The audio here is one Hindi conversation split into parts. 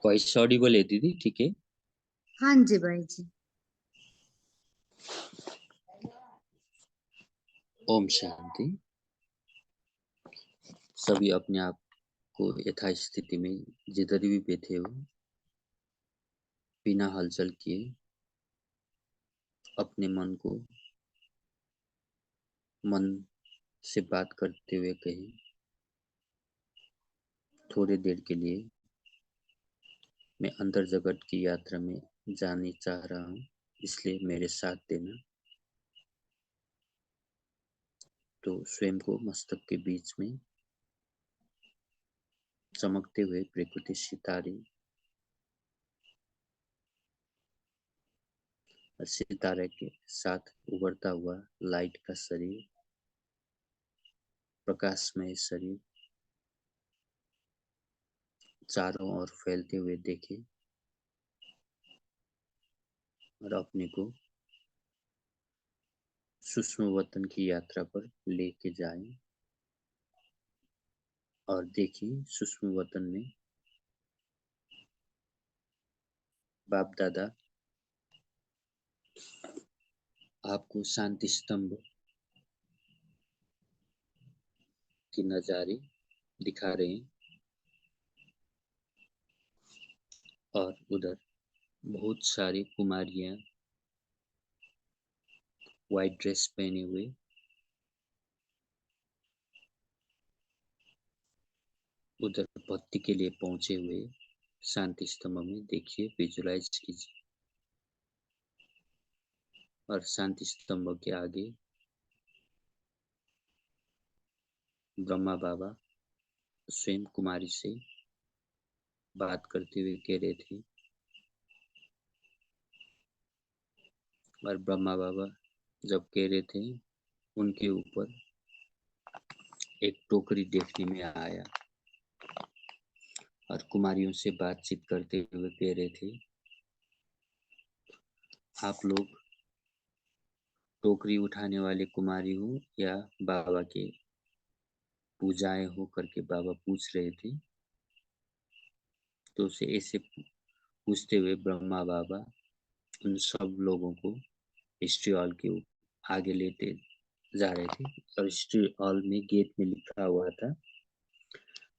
वॉइस ऑडिबल है दीदी? ठीक है। हाँ जी भाई जी। ओम शांति। सभी अपने आप को यथास्थिति में जिधर भी बैठे हो बिना हलचल किए अपने मन को मन से बात करते हुए कहीं थोड़ी देर के लिए मैं अंतर जगत की यात्रा में जाने चाह रहा हूँ, इसलिए मेरे साथ देना। तो स्वयं को मस्तक के बीच में चमकते हुए प्रकृति सितारे और सितारे के साथ उभरता हुआ लाइट का शरीर, प्रकाशमय शरीर चारों ओर फैलते हुए देखे और अपने को सूक्ष्म वतन की यात्रा पर लेके जाए। और देखिए सूक्ष्म वतन में बाप दादा आपको शांति स्तंभ की नजारे दिखा रहे हैं और उधर बहुत सारी कुमारियां व्हाइट ड्रेस पहने हुए उधर भक्ति के लिए पहुंचे हुए शांति स्तंभ में देखिए, विजुलाइज कीजिए। और शांति स्तंभ के आगे ब्रह्मा बाबा स्वयं कुमारी से बात करते हुए कह रहे थे और ब्रह्मा बाबा जब कह रहे थे उनके ऊपर एक टोकरी देखने में आया और कुमारियों से बातचीत करते हुए कह रहे थे आप लोग टोकरी उठाने वाले कुमारी हो या बाबा के पूजाएं हो करके बाबा पूछ रहे थे। तो उसे ऐसे पूछते हुए ब्रह्मा बाबा उन सब लोगों को हिस्ट्री हॉल के आगे लेते जा रहे थे और हिस्ट्री हॉल में गेट में लिखा हुआ था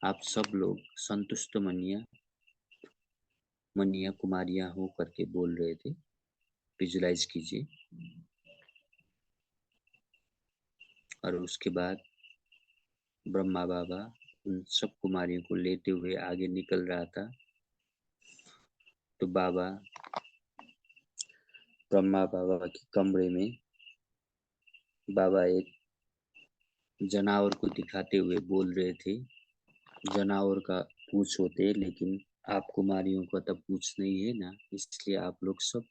आप सब लोग संतुष्ट मनिया कुमारियां हो करके बोल रहे थे। विजुलाइज कीजिए। और उसके बाद ब्रह्मा बाबा उन सब कुमारियों को लेते हुए आगे निकल रहा था। तो ब्रह्मा बाबा के कमरे में बाबा एक जनावर को दिखाते हुए बोल रहे थे जनावर का पूंछ होते लेकिन आप कुमारियों का तो पूंछ नहीं है ना, इसलिए आप लोग सब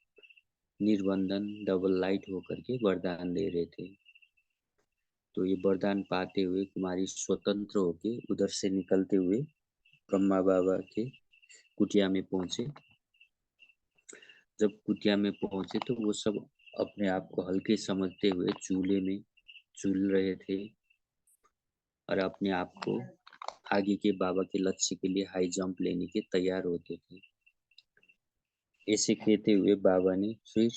निर्बंधन डबल लाइट होकर के वरदान दे रहे थे। तो ये वरदान पाते हुए कुमारी स्वतंत्र होके उधर से निकलते हुए ब्रह्मा बाबा के कुटिया में पहुंचे। जब कुटिया में पहुंचे तो वो सब अपने आप को हल्के समझते हुए चूल्हे में चूल रहे थे और अपने आप को आगे के बाबा के लक्ष्य के लिए हाई जंप लेने के तैयार होते थे। ऐसे कहते हुए बाबा ने फिर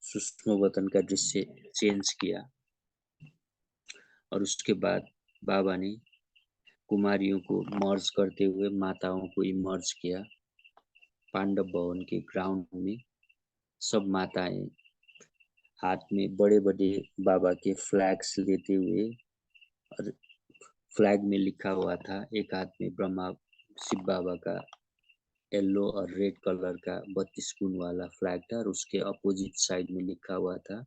सूक्ष्म वतन का दृश्य चेंज किया और उसके बाद बाबा ने कुमारियों को मर्ज करते हुए माताओं को इमर्ज किया। पांडव भवन के ग्राउंड में सब माताएं हाथ में बड़े बड़े बाबा के फ्लैग्स लेते हुए और फ्लैग में लिखा हुआ था, एक हाथ में ब्रह्मा शिव बाबा का येलो और रेड कलर का 32 गुण वाला फ्लैग था और उसके अपोजिट साइड में लिखा हुआ था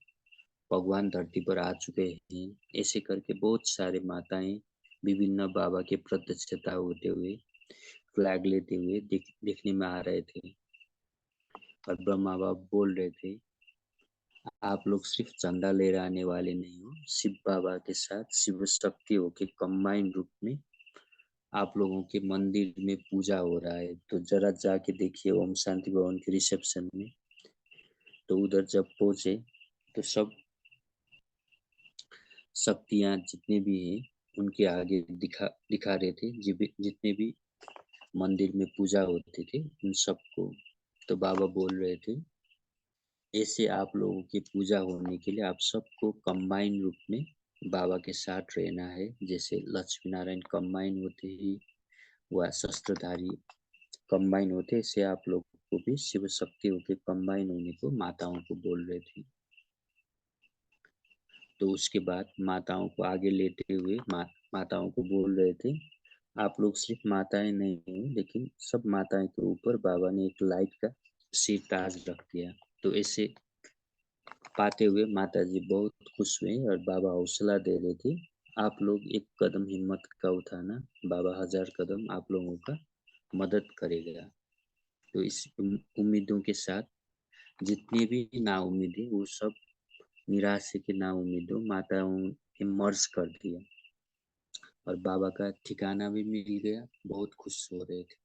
भगवान धरती पर आ चुके हैं। ऐसे करके बहुत सारे माताएं विभिन्न बाबा के प्रत्यक्षता होते हुए फ्लैग लेते हुए देखने में आ रहे थे और ब्रह्मा बाबा बोल रहे थे आप लोग सिर्फ चंदा ले आने वाले नहीं हो, शिव बाबा के साथ शिव शक्ति होके कंबाइंड रूप में आप लोगों के मंदिर में पूजा हो रहा है। तो जरा जाके देखिए ओम शांति भवन के रिसेप्शन में। तो उधर जब पहुंचे तो सब शक्तियां जितने भी हैं उनके आगे दिखा रहे थे जितने भी मंदिर में पूजा होती थी उन सबको। तो बाबा बोल रहे थे, ऐसे आप लोगों की पूजा होने के लिए आप सबको कंबाइन रूप में बाबा के साथ रहना है। जैसे लक्ष्मी नारायण कंबाइन होते ही वह शस्त्रधारी कंबाइन होते, ऐसे आप लोग को भी शिव शक्तियों के कंबाइन होने को माताओं को बोल रहे थे। तो उसके बाद माताओं को आगे लेते हुए माताओं को बोल रहे थे, आप लोग सिर्फ माताएं नहीं हो, लेकिन सब माताएं के ऊपर बाबा ने एक लाइट का सिर ताज रख दिया। तो ऐसे पाते हुए माता जी बहुत खुश हुए और बाबा हौसला दे रहे थे, आप लोग एक कदम हिम्मत का उठाना, बाबा 1000 कदम आप लोगों का मदद करेगा। तो इस उम्मीदों के साथ जितने भी ना उम्मीदें वो सब निराशा के ना उम्मीदों माताओं ने मर्ज कर दिया और बाबा का ठिकाना भी मिल गया। बहुत खुश हो रहे थे।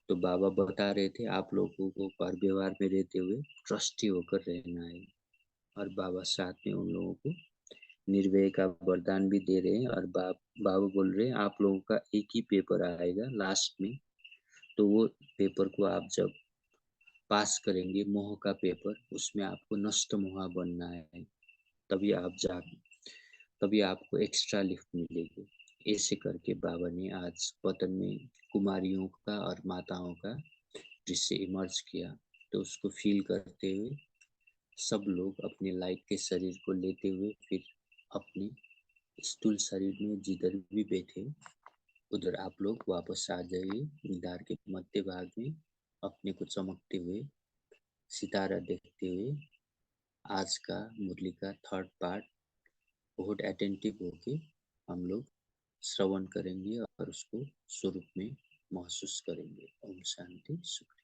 तो बाबा बता रहे थे, आप लोगों को पर व्यवहार में रहते हुए ट्रस्टी होकर रहना है। और बाबा साथ में उन लोगों को निर्भय का वरदान भी दे रहे हैं। और बाबा बोल रहे हैं, आप लोगों का एक ही पेपर आएगा लास्ट में, तो वो पेपर को आप जब पास करेंगे, मोह का पेपर, उसमें आपको नष्ट मोहा बनना है, तभी आप जा तभी आपको एक्स्ट्रा लिफ्ट मिलेगी। ऐसे करके बाबा ने आज वतन में कुमारियों का और माताओं का दृश्य इमर्ज किया। तो उसको फील करते हुए सब लोग अपने लाइट के शरीर को लेते हुए फिर अपने स्थूल शरीर में जिधर भी बैठे उधर आप लोग वापस आ जाइए। दीदार के मध्य भाग में अपने को चमकते हुए सितारा देखते हुए आज का मुरली का थर्ड पार्ट बहुत अटेंटिव होके हम लोग श्रवण करेंगे और उसको स्वरूप में महसूस करेंगे। ओम शांति सुख।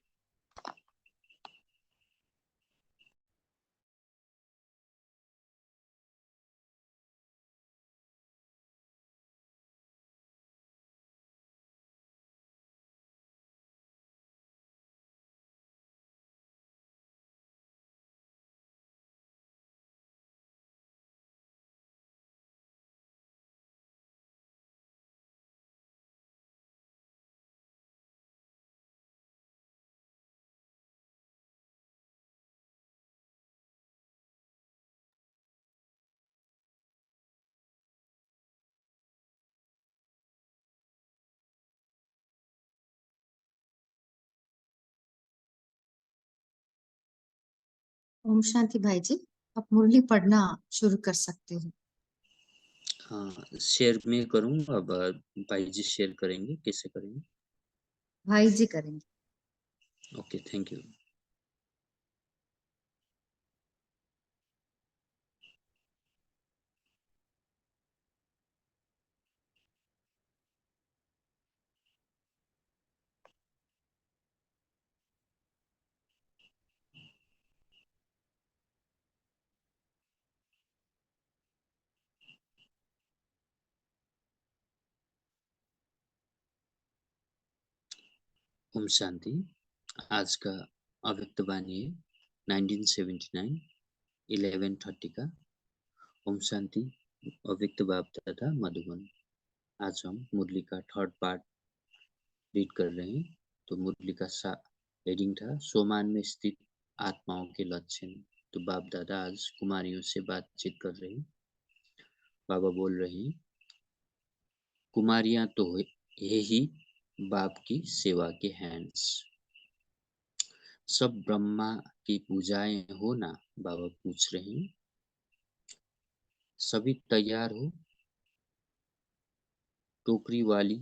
ओम शांति भाई जी, आप मुरली पढ़ना शुरू कर सकते हैं। हाँ, शेयर मैं करूँ अब? भाई जी शेयर करेंगे, कैसे करेंगे? भाई जी करेंगे। Okay, thank you. ओम शांति। आज का अव्यक्त वाणी है 1979 11:30 का। ओम शांति। अव्यक्त बाप तथा मधुबन। आज हम मुरली का थर्ड पार्ट रीड कर रहे हैं। तो मुरली का हेडिंग था, सोमान में स्थित आत्माओं के लक्षण। तो बाप दादा आज कुमारियों से बातचीत कर रहे हैं। बाबा बोल रहे हैं, कुमारियां तो है ही बाप की सेवा के हैंड्स। सब ब्रह्मा की पूजाएं हो ना? बाबा पूछ रहे हैं। सभी तैयार हो? टोकरी वाली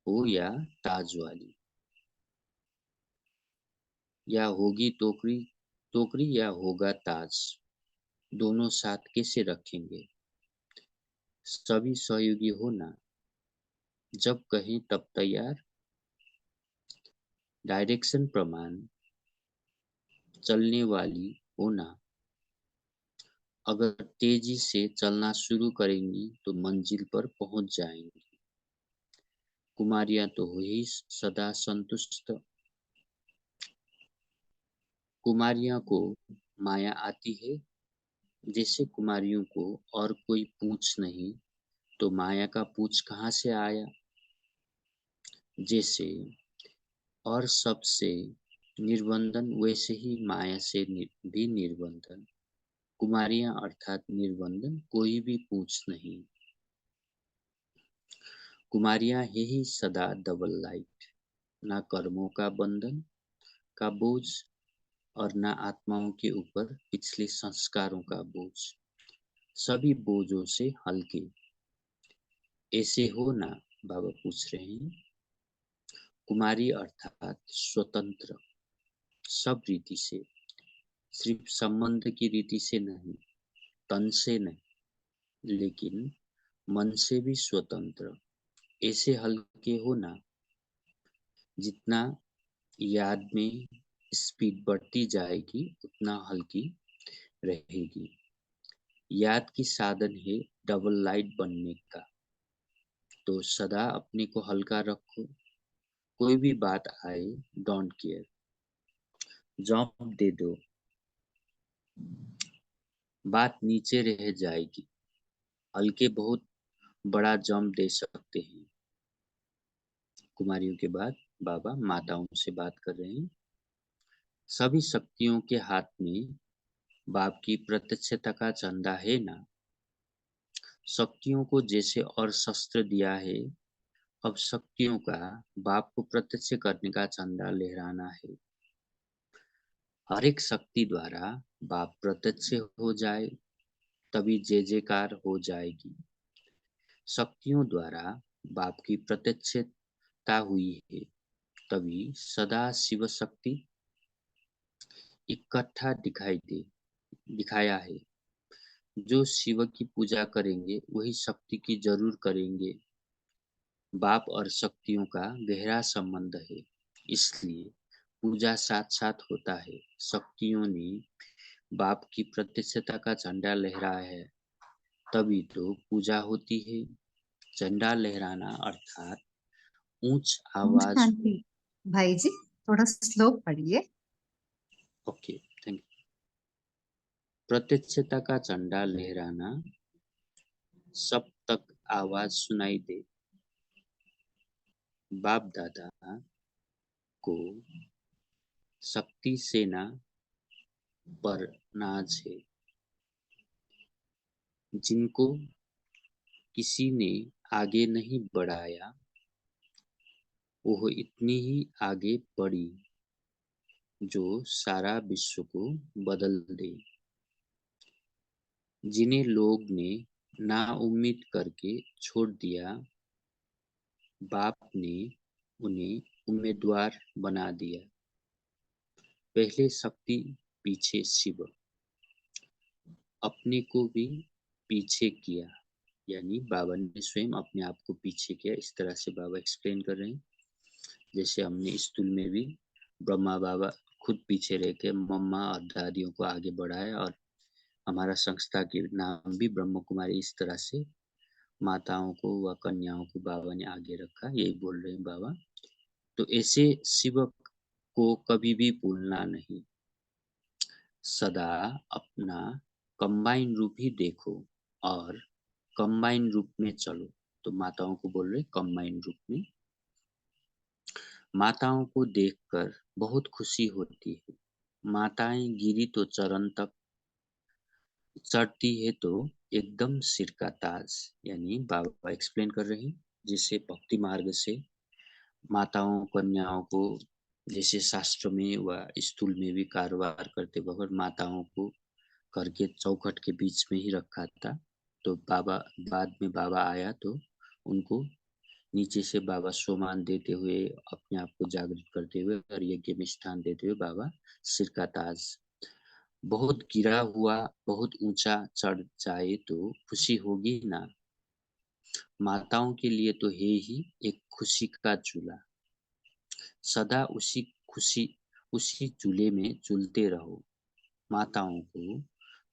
हो या ताज वाली, या होगी टोकरी टोकरी या होगा ताज, दोनों साथ कैसे रखेंगे? सभी सहयोगी हो ना? जब कहें तब तैयार। डायरेक्शन प्रमाण चलने वाली हो ना? अगर तेजी से चलना शुरू करेंगी तो मंजिल पर पहुंच जाएंगी। कुमारियां तो हो ही सदा संतुष्ट। कुमारियों को माया आती है। जैसे कुमारियों को और कोई पूछ नहीं, तो माया का पूछ कहाँ से आया? जैसे और सबसे निर्बंधन, वैसे ही माया से भी निर्बंधन। कुमारियां अर्थात निर्बंधन, कोई भी पूछ नहीं। कुमारियां ही सदा डबल लाइट, ना कर्मों का बंधन का बोझ और ना आत्माओं के ऊपर पिछले संस्कारों का बोझ, सभी बोझों से हल्के। ऐसे हो ना, बाबा पूछ रहे हैं। कुमारी अर्थात स्वतंत्र, सब रीति से, सिर्फ संबंध की रीति से नहीं, तन से नहीं, लेकिन मन से भी स्वतंत्र। ऐसे हल्के हो ना, जितना याद में स्पीड बढ़ती जाएगी उतना हल्की रहेगी। याद की साधन है डबल लाइट बनने का, तो सदा अपने को हल्का रखो। कोई भी बात आए, डोंट केयर, जॉब दे दो, बात नीचे रह जाएगी। हल्के बहुत बड़ा जंप दे सकते हैं। कुमारियों के बाद बाबा माताओं से बात कर रहे हैं। सभी शक्तियों के हाथ में बाप की प्रत्यक्षता का झंडा है ना। शक्तियों को जैसे और शस्त्र दिया है, अब शक्तियों का बाप को प्रत्यक्ष करने का झंडा लहराना है। हर एक शक्ति द्वारा बाप प्रत्यक्ष हो जाए, तभी जय जयकार हो जाएगी। शक्तियों द्वारा बाप की प्रत्यक्षता हुई है, तभी सदा शिव शक्ति इकट्ठा दिखाया है। जो शिव की पूजा करेंगे वही शक्ति की जरूर करेंगे। बाप और शक्तियों का गहरा संबंध है, इसलिए पूजा साथ साथ होता है। शक्तियों ने बाप की प्रत्यक्षता का झंडा लहराया है, तभी तो पूजा होती है। झंडा लहराना अर्थात ऊंच ओम आवाज। शांति। भाई जी, थोड़ा स्लो पढ़िए। Okay, thank you. प्रत्यक्षता का झंडा लहराना, सब तक आवाज सुनाई दे। बाप दादा को शक्ति सेना पर नाज है। जिनको किसी ने आगे नहीं बढ़ाया, वो इतनी ही आगे बढ़ी जो सारा विश्व को बदल दे। जिन्हें लोग ने नाउम्मीद करके छोड़ दिया, बाप ने उन्हें उम्मीदवार बना दिया। पहले शक्ति, पीछे शिव, अपने को भी पीछे किया, यानी बाबा ने स्वयं अपने आप को पीछे किया। इस तरह से बाबा एक्सप्लेन कर रहे हैं। जैसे हमने स्कूल में भी ब्रह्मा बाबा खुद पीछे रह के मम्मा और दादियों को आगे बढ़ाया, और हमारा संस्था के नाम भी ब्रह्म कुमारी, इस तरह से माताओं को व कन्याओं को बाबा ने आगे रखा, यही बोल रहे हैं बाबा। तो ऐसे शिव को कभी भी भूलना नहीं, सदा अपना कंबाइन रूप ही देखो और कंबाइन रूप में चलो। तो माताओं को बोल रहे कंबाइन रूप में। माताओं को देखकर बहुत खुशी होती है। माताएं गिरी तो चरण तक, चढ़ती है तो एकदम सिर का ताज। यानी बाबा एक्सप्लेन कर रहे हैं, जिससे भक्ति मार्ग से माताओं कन्याओं को, जैसे शास्त्र में व स्थूल में भी कारोबार करते वक्त माताओं को घर के चौखट के बीच में ही रखा था। तो बाबा बाद में बाबा आया तो उनको नीचे से बाबा सोमान देते हुए, अपने आप को जागृत करते हुए और यज्ञ में स्थान देते हुए बाबा सिर का ताज। बहुत गिरा हुआ बहुत ऊंचा चढ़ जाए तो खुशी होगी ना। माताओं के लिए तो है ही एक खुशी का चूल्हा। सदा उसी चूल्हे में झूलते रहो। माताओं को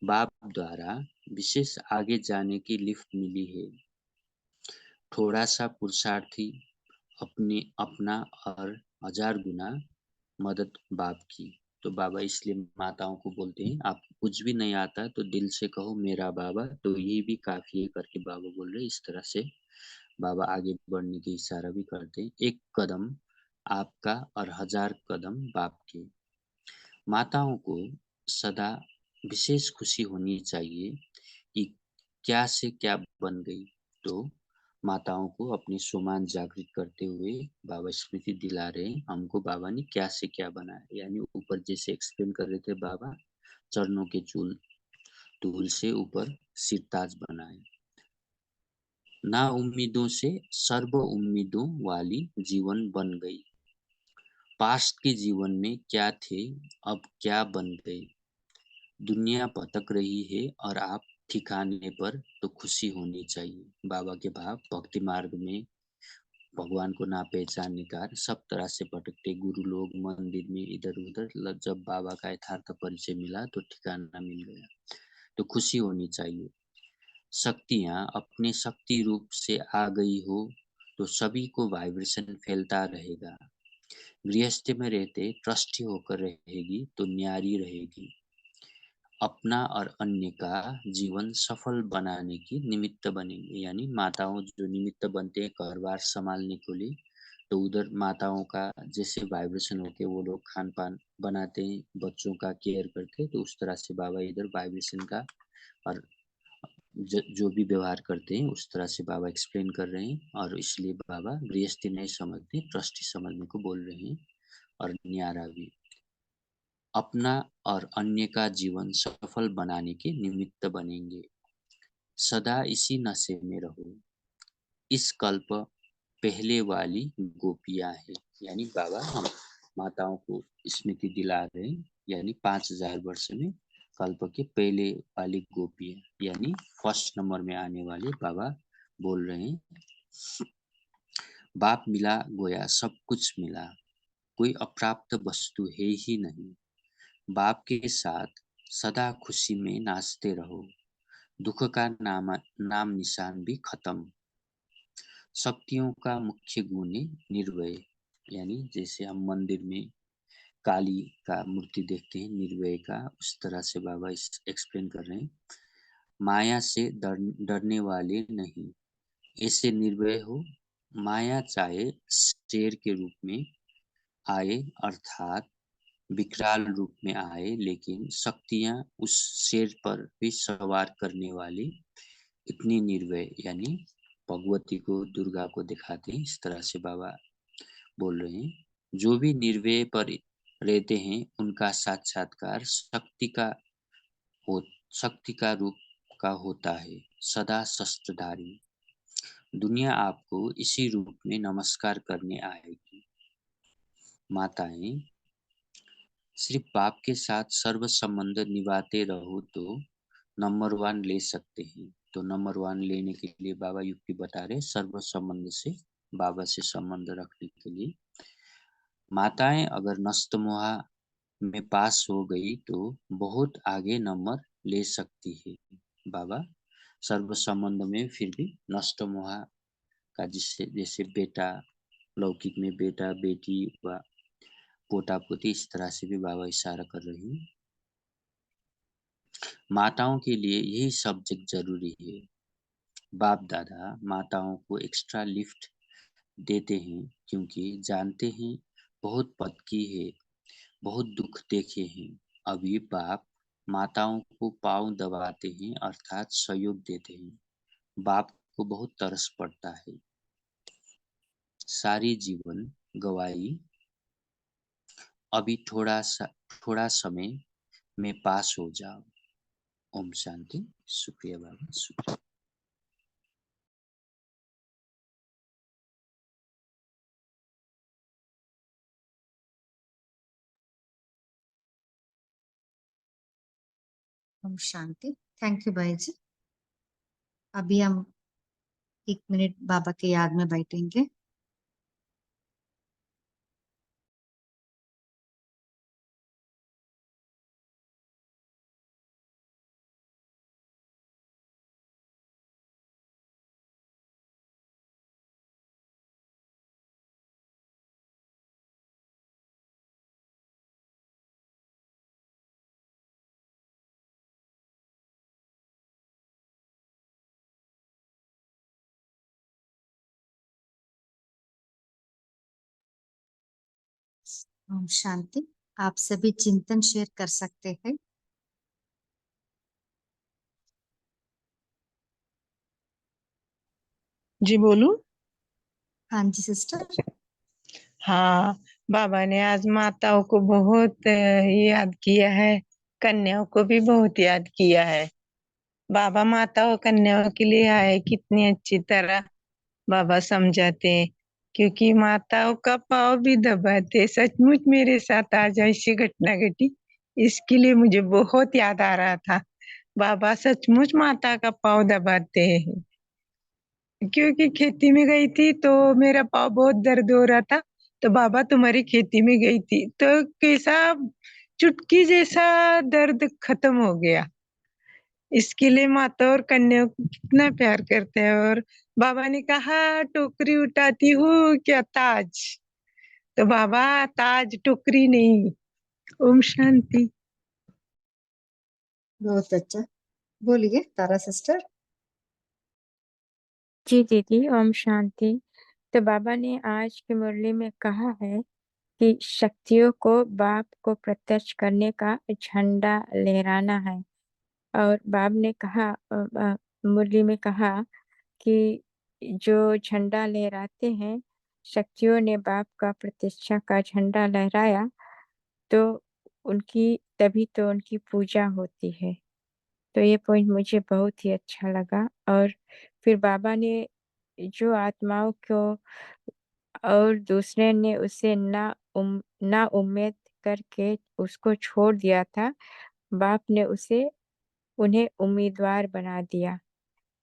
बाप द्वारा विशेष आगे जाने की लिफ्ट मिली है। थोड़ा सा पुरुषार्थी अपना और 1000 गुना मदद बाप की। तो बाबा इसलिए माताओं को बोलते हैं, आपको कुछ भी नहीं आता तो दिल से कहो मेरा बाबा, तो ये भी काफी है करके बाबा बोल रहे। इस तरह से बाबा आगे बढ़ने की इशारा भी करते हैं। एक कदम आपका और 1000 कदम बाप के। माताओं को सदा विशेष खुशी होनी चाहिए कि क्या से क्या बन गई। तो माताओं को अपनी सुमान जागृत करते हुए बाबा स्मृति दिला रहे हैं हमको बाबा ने क्या से क्या बनाया। यानी ऊपर जैसे एक्सप्लेन कर रहे थे बाबा, चरणों के चूल धूल से ऊपर सिरताज बनाए। ना उम्मीदों से सर्व उम्मीदों वाली जीवन बन गई। पास्ट के जीवन में क्या थे, अब क्या बन गए। दुनिया भटक रही है और आप ठिकाने पर, तो खुशी होनी चाहिए। बाबा के भाव भक्ति मार्ग में भगवान को ना पहचानने का सब तरह से भटकते गुरु लोग मंदिर में इधर उधर, जब बाबा का यथार्थ परिचय मिला तो ठिकाना मिल गया, तो खुशी होनी चाहिए। शक्तियाँ अपने शक्ति रूप से आ गई हो तो सभी को वाइब्रेशन फैलता रहेगा। गृहस्थी में रहते ट्रस्टी होकर रहेगी तो न्यारी रहेगी। अपना और अन्य का जीवन सफल बनाने की निमित्त बनेंगे। यानी माताओं जो निमित्त बनते हैं घर बार संभालने के लिए, तो उधर माताओं का जैसे वाइब्रेशन होके वो लोग खान पान बनाते हैं, बच्चों का केयर करते हैं, तो उस तरह से बाबा इधर वाइब्रेशन का और जो भी व्यवहार करते हैं उस तरह से बाबा एक्सप्लेन कर रहे हैं। और इसलिए बाबा गृहस्थी नहीं समझते, ट्रस्टी समझने को बोल रहे हैं और न्यारा भी। अपना और अन्य का जीवन सफल बनाने के निमित्त बनेंगे। सदा इसी नशे में रहो। इस कल्प पहले वाली गोपियां हैं। यानी बाबा हम माताओं को स्मृति दिला रहे हैं। यानी 5000 वर्ष में कल्प के पहले वाली गोपियां, यानी फर्स्ट नंबर में आने वाले बाबा बोल रहे हैं। बाप मिला गोया सब कुछ मिला, कोई अप्राप्त वस्तु है ही नहीं। बाप के साथ सदा खुशी में नाचते रहो, दुख का नाम निशान भी खत्म। शक्तियों का मुख्य गुण है निर्भय। यानी जैसे हम मंदिर में काली का मूर्ति देखते हैं निर्भय का, उस तरह से बाबा एक्सप्लेन कर रहे हैं। माया से डरने वाले नहीं, ऐसे निर्भय हो। माया चाहे शेर के रूप में आए, अर्थात विकराल रूप में आए, लेकिन शक्तियां उस शेर पर भी सवार करने वाली इतनी निर्भय। यानी भगवती को दुर्गा को दिखाते हैं, इस तरह से बाबा बोल रहे हैं। जो भी निर्भय पर रहते हैं उनका साक्षात्कार हो शक्ति का रूप का होता है, सदा शस्त्रधारी। दुनिया आपको इसी रूप में नमस्कार करने आएगी। माताएं सिर्फ बाप के साथ सर्व संबंध निभाते रहो तो नंबर 1 ले सकते हैं। तो नंबर 1 लेने के लिए बाबा युक्ति बता रहे सर्व संबंध से, बाबा से संबंध रखने के लिए। माताएं अगर नष्ट मोहा में पास हो गई तो बहुत आगे नंबर ले सकती है। बाबा सर्व संबंध में फिर भी नष्ट मोहा का, जिससे जैसे बेटा लौकिक में बेटा बेटी व पोता पोती, इस तरह से भी बाबा इशारा कर रहे हैं। माताओं के लिए यही सब्जेक्ट जरूरी है। बाप दादा माताओं को एक्स्ट्रा लिफ्ट देते हैं क्योंकि जानते हैं बहुत पद की है, बहुत दुख देखे हैं। अभी बाप माताओं को पाँव दबाते हैं, अर्थात सहयोग देते हैं। बाप को बहुत तरस पड़ता है। सारी जीवन गवाई, अभी थोड़ा समय में पास हो जाओ। ओम शांति। शुक्रिया बाबा, शुक्रिया। ओम शांति। थैंक यू भाई जी। अभी हम 1 मिनट बाबा के याद में बैठेंगे। ओम शांति। आप सभी चिंतन शेयर कर सकते हैं। जी बोलूं? हाँ जी सिस्टर। हाँ, बाबा ने आज माताओं को बहुत याद किया है, कन्याओं को भी बहुत याद किया है। बाबा माताओं कन्याओं के लिए आए, कितनी अच्छी तरह बाबा समझाते हैं, क्योंकि माताओं का पाँव भी दबाते। सचमुच मेरे साथ आज ऐसी घटना घटी, इसके लिए मुझे बहुत याद आ रहा था। बाबा सचमुच माता का पाँव दबाते हैं, क्योंकि खेती में गई थी तो मेरा पाँव बहुत दर्द हो रहा था, तो बाबा तुम्हारी खेती में गई थी तो कैसा चुटकी जैसा दर्द खत्म हो गया। इसके लिए माता और कन्या को कितना प्यार करते हैं। और बाबा ने कहा टोकरी उठाती हूँ क्या ताज, तो बाबा ताज टोकरी नहीं। ओम शांति। बहुत अच्छा, बोलिए तारा सिस्टर। जी दीदी, ओम शांति। तो बाबा ने आज की मुरली में कहा है कि शक्तियों को बाप को प्रत्यक्ष करने का झंडा लहराना है। और बाप ने कहा मुरली में कहा कि जो झंडा लहराते हैं, शक्तियों ने बाप का प्रतिष्ठा का झंडा लहराया तो उनकी तभी तो उनकी पूजा होती है। तो ये पॉइंट मुझे बहुत ही अच्छा लगा। और फिर बाबा ने जो आत्माओं को और दूसरे ने उसे ना उम्मीद करके उसको छोड़ दिया था, बाप ने उन्हें उम्मीदवार बना दिया।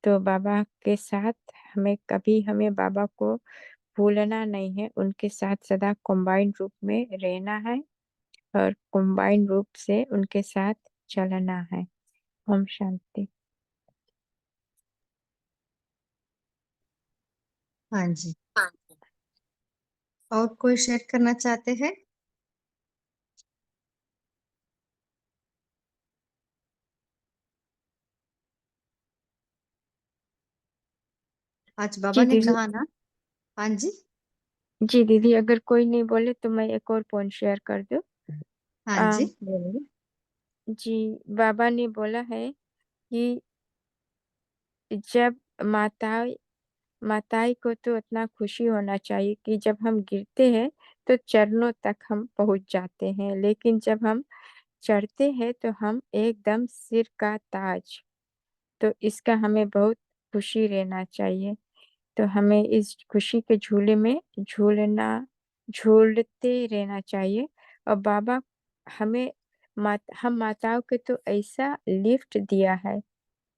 तो बाबा के साथ हमें बाबा को भूलना नहीं है, उनके साथ सदा कंबाइंड रूप में रहना है और कंबाइंड रूप से उनके साथ चलना है। ओम शांति। हाँ जी, और कोई शेयर करना चाहते हैं? आज बाबा जी ने दीदी। कहा ना। हाँ जी। जी दीदी, अगर कोई नहीं बोले तो मैं एक और पॉइंट शेयर कर दूं। हाँ जी बोलिए। जी, बाबा ने बोला है कि जब माताई को तो इतना खुशी होना चाहिए कि जब हम गिरते हैं तो चरणों तक हम पहुंच जाते हैं, लेकिन जब हम चढ़ते हैं तो हम एकदम सिर का ताज। तो इसका हमें बहुत खुशी रहना चाहिए। तो हमें इस खुशी के झूले में झूलते रहना चाहिए। और बाबा हमें हम माताओं को तो ऐसा लिफ्ट दिया है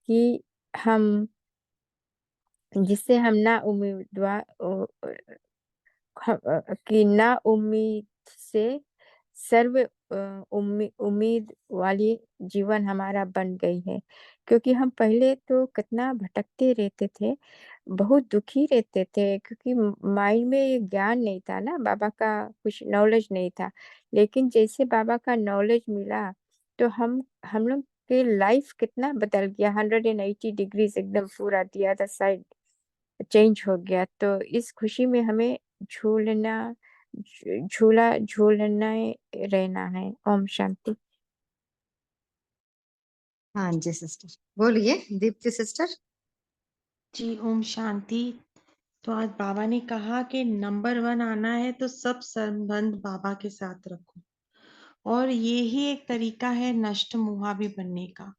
कि हम जिससे हम ना उम्मीदवार कि ना उम्मीद से सर्व उम्मीद वाली जीवन हमारा बन गई है। क्योंकि हम पहले तो कितना भटकते रहते थे, बहुत दुखी रहते थे, क्योंकि माइंड में ये ज्ञान नहीं था ना, बाबा का कुछ नॉलेज नहीं था। लेकिन जैसे बाबा का नॉलेज मिला तो हम लोग के लाइफ कितना बदल गया, 180 डिग्रीज एकदम पूरा दिया था साइड चेंज हो गया। तो इस खुशी में हमें झूलना झूलना रहना है। ओम शांति। हाँ जी सिस्टर, बोलिए दीप्ति सिस्टर। जी ओम शांति। तो आज बाबा ने कहा कि नंबर 1 आना है तो सब संबंध बाबा के साथ रखो, और ये ही एक तरीका है नष्ट मुहावी बनने का,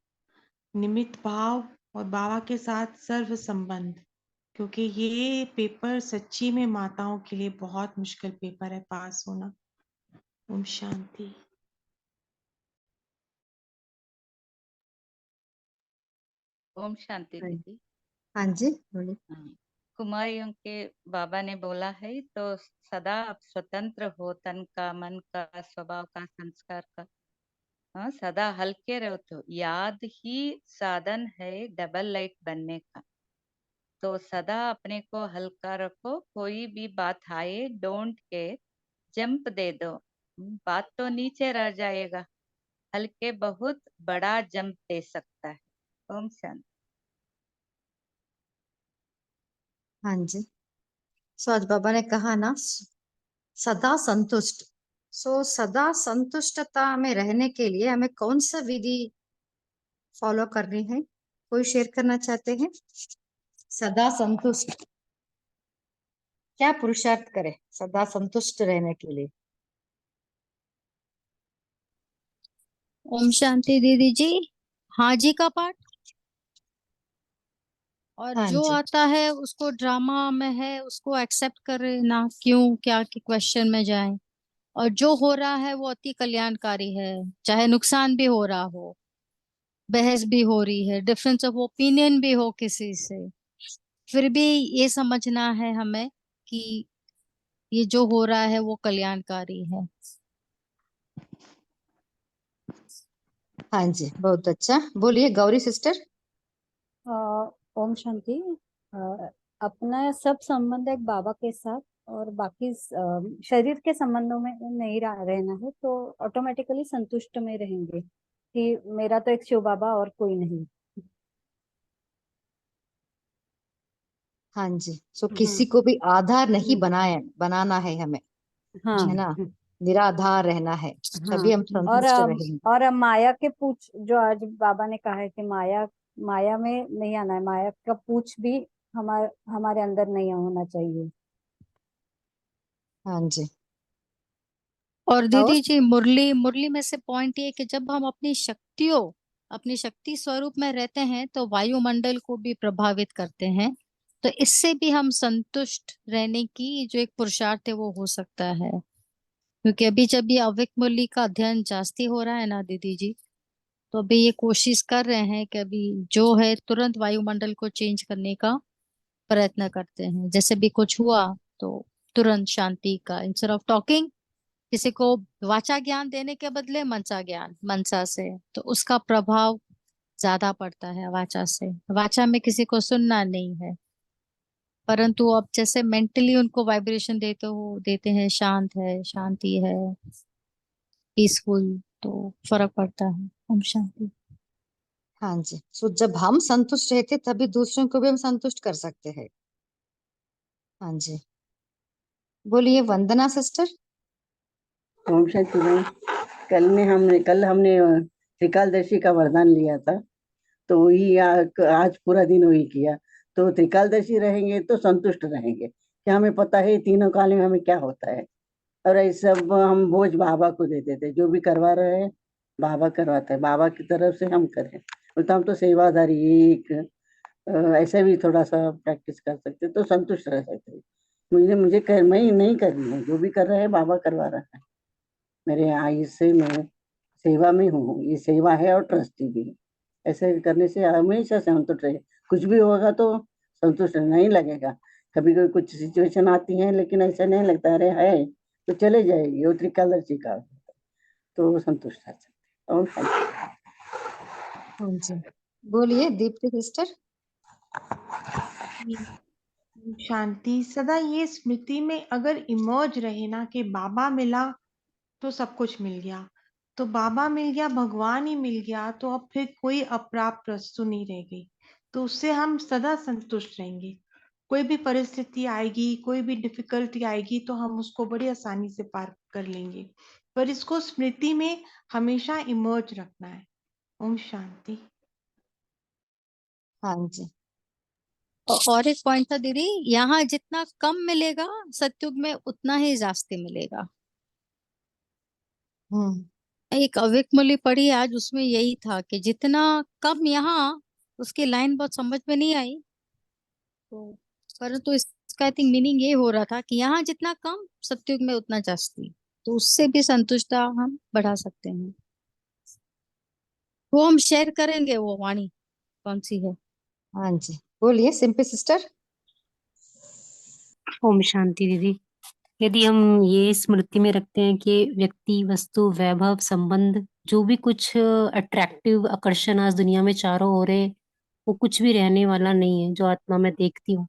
निमित्त भाव और बाबा के साथ सर्व संबंध। क्योंकि ये पेपर सच्ची में माताओं के लिए बहुत मुश्किल पेपर है पास होना। ओम शांति। ओम शांति दीदी। हाँ जी बोलिए। हाँ, कुमारियों के बाबा ने बोला है तो सदा आप स्वतंत्र हो, तन का, मन का, स्वभाव का, संस्कार का। हाँ, सदा हल्के रहो तो याद ही साधन है डबल लाइट बनने का। तो सदा अपने को हल्का रखो, कोई भी बात आए डोंट केयर, जंप दे दो। बात तो नीचे रह जाएगा, हल्के बहुत बड़ा जंप दे सकता है। ओम शांति। हाँ जी, सो आज बाबा ने कहा ना, सदा संतुष्ट, सदा संतुष्टता में रहने के लिए हमें कौन सा विधि फॉलो करनी है? कोई शेयर करना चाहते हैं? सदा संतुष्ट क्या पुरुषार्थ करें सदा संतुष्ट रहने के लिए? ओम शांति दीदी जी। हाँ जी का पाठ। और हाँ जो जी। आता है उसको ड्रामा में है उसको एक्सेप्ट करे, ना क्यों क्या के क्वेश्चन में जाए। और जो हो रहा है वो अति कल्याणकारी है, चाहे नुकसान भी हो रहा हो, बहस भी हो रही है, डिफरेंस ऑफ ओपिनियन भी हो किसी से, फिर भी ये समझना है हमें कि ये जो हो रहा है वो कल्याणकारी है। हाँ जी, बहुत अच्छा। बोलिए गौरी सिस्टर। ओम शांति। अपना सब संबंध एक बाबा के साथ और बाकी शरीर के संबंधों में नहीं रहना है, तो ऑटोमेटिकली संतुष्ट में रहेंगे कि मेरा तो एक शिव बाबा और कोई नहीं। हाँ जी, सो किसी को भी आधार नहीं बनाना है हमें, हाँ है ना? निराधार रहना है, हाँ। तभी हम और संतुष्ट रहेंगे। और माया के पूछ जो आज बाबा ने कहा है कि माया माया में नहीं आना है, माया का पूछ भी हमारे अंदर नहीं होना चाहिए। हाँ जी। और दीदी और जी मुरली में से पॉइंट ये कि जब हम अपनी शक्ति स्वरूप में रहते हैं तो वायुमंडल को भी प्रभावित करते हैं, तो इससे भी हम संतुष्ट रहने की जो एक पुरुषार्थ है वो हो सकता है। क्योंकि अभी जब ये अव्यक्त मुरली का अध्ययन जास्ती हो रहा है ना दीदी जी, तो अभी ये कोशिश कर रहे हैं कि अभी जो है तुरंत वायुमंडल को चेंज करने का प्रयत्न करते हैं। जैसे भी कुछ हुआ तो तुरंत शांति का, इंस्टेड ऑफ टॉकिंग, किसी को वाचा ज्ञान देने के बदले मनसा से, तो उसका प्रभाव ज्यादा पड़ता है वाचा से। वाचा में किसी को सुनना नहीं है, परंतु अब जैसे मेंटली उनको वाइब्रेशन देते हैं, शांत है, शांति है, पीसफुल, तो फर्क पड़ता है। ओम शांति। हाँ जी, सो जब हम संतुष्ट रहते तभी दूसरों को भी हम संतुष्ट कर सकते हैं। हाँ जी, बोलिए वंदना सिस्टर। ओम शांति मैम। कल हमने त्रिकालदर्शी का वरदान लिया था, तो वही आज पूरा दिन वही किया। तो त्रिकालदर्शी रहेंगे तो संतुष्ट रहेंगे कि हमें पता है तीनों काल में हमें क्या होता है, और ये सब हम बोझ बाबा को दे देते, जो भी करवा रहे हैं बाबा करवाता है, बाबा की तरफ से हम करें। बोलता हम तो सेवादारी एक ऐसा भी थोड़ा सा प्रैक्टिस कर सकते तो संतुष्ट रह सकते। मैं नहीं करनी है, जो भी कर रहे हैं बाबा करवा रहा है। मेरे यहाँ इससे मैं सेवा में हूँ, ये सेवा है और ट्रस्टी भी। ऐसे करने से हमेशा संतुष्ट रहे, कुछ भी होगा तो संतुष्ट नहीं लगेगा। कभी कभी कुछ सिचुएशन आती है लेकिन ऐसा नहीं लगता अरे है तो चले जाएगी, वो त्रिकालदर्शी का तो संतुष्ट रह सकते। और हाँ जी, बोलिए दीप्ति सिस्टर। शांति। सदा ये स्मृति में अगर इमर्ज रहे ना कि बाबा मिला तो सब कुछ मिल गया, तो बाबा मिल गया, भगवान ही मिल गया, तो अब फिर कोई अप्राप्त वस्तु नहीं रह गई, तो उससे हम सदा संतुष्ट रहेंगे। कोई भी परिस्थिति आएगी, कोई भी डिफिकल्टी आएगी तो हम उसको बड़ी आसानी से पार कर लेंगे, पर इसको स्मृति में हमेशा इमर्ज रखना है। ओम शांति। हाँ जी। और एक पॉइंट था दीदी, यहाँ जितना कम मिलेगा सत्युग में उतना ही जास्ती मिलेगा। एक अव्यक्त मूल्य पढ़ी आज, उसमें यही था कि जितना कम यहाँ, उसकी लाइन बहुत समझ में नहीं आई, तो परंतु इसका आई थिंक मीनिंग ये हो रहा था कि यहाँ जितना कम सत्युग में उतना जास्ती, तो उससे भी संतुष्टता हम बढ़ा सकते हैं। वो हम शेयर करेंगे, वो वाणी कौन सी है। हाँ जी, बोलिए सिंपल सिस्टर। ओम शांति दीदी। यदि हम ये स्मृति में रखते हैं कि व्यक्ति, वस्तु, वैभव, संबंध, जो भी कुछ अट्रैक्टिव आकर्षण आज दुनिया में चारों ओर है, वो कुछ भी रहने वाला नहीं है जो आत्मा में देखती हूँ।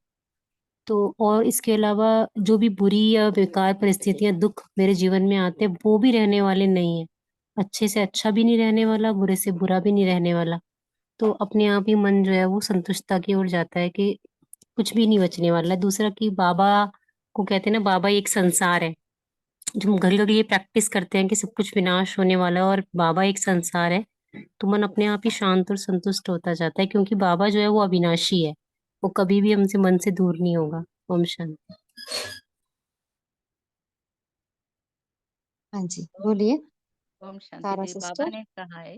तो और इसके अलावा जो भी बुरी या बेकार परिस्थितियां, दुख मेरे जीवन में आते हैं, वो भी रहने वाले नहीं है। अच्छे से अच्छा भी नहीं रहने वाला, बुरे से बुरा भी नहीं रहने वाला। तो अपने आप ही मन जो है वो संतुष्टता की ओर जाता है कि कुछ भी नहीं बचने वाला है। दूसरा कि बाबा को कहते हैं ना, बाबा एक संसार है, जो हम घड़ी घड़ी ये प्रैक्टिस करते हैं कि सब कुछ विनाश होने वाला है और बाबा एक संसार है, तो मन अपने आप ही शांत और संतुष्ट होता जाता है, क्योंकि बाबा जो है वो अविनाशी है, वो कभी भी हमसे मन से दूर नहीं होगा। ओम शांति। हाँ जी, बोलिए ओम शांति तारा दी। बाबा सिस्टर। ने कहा है,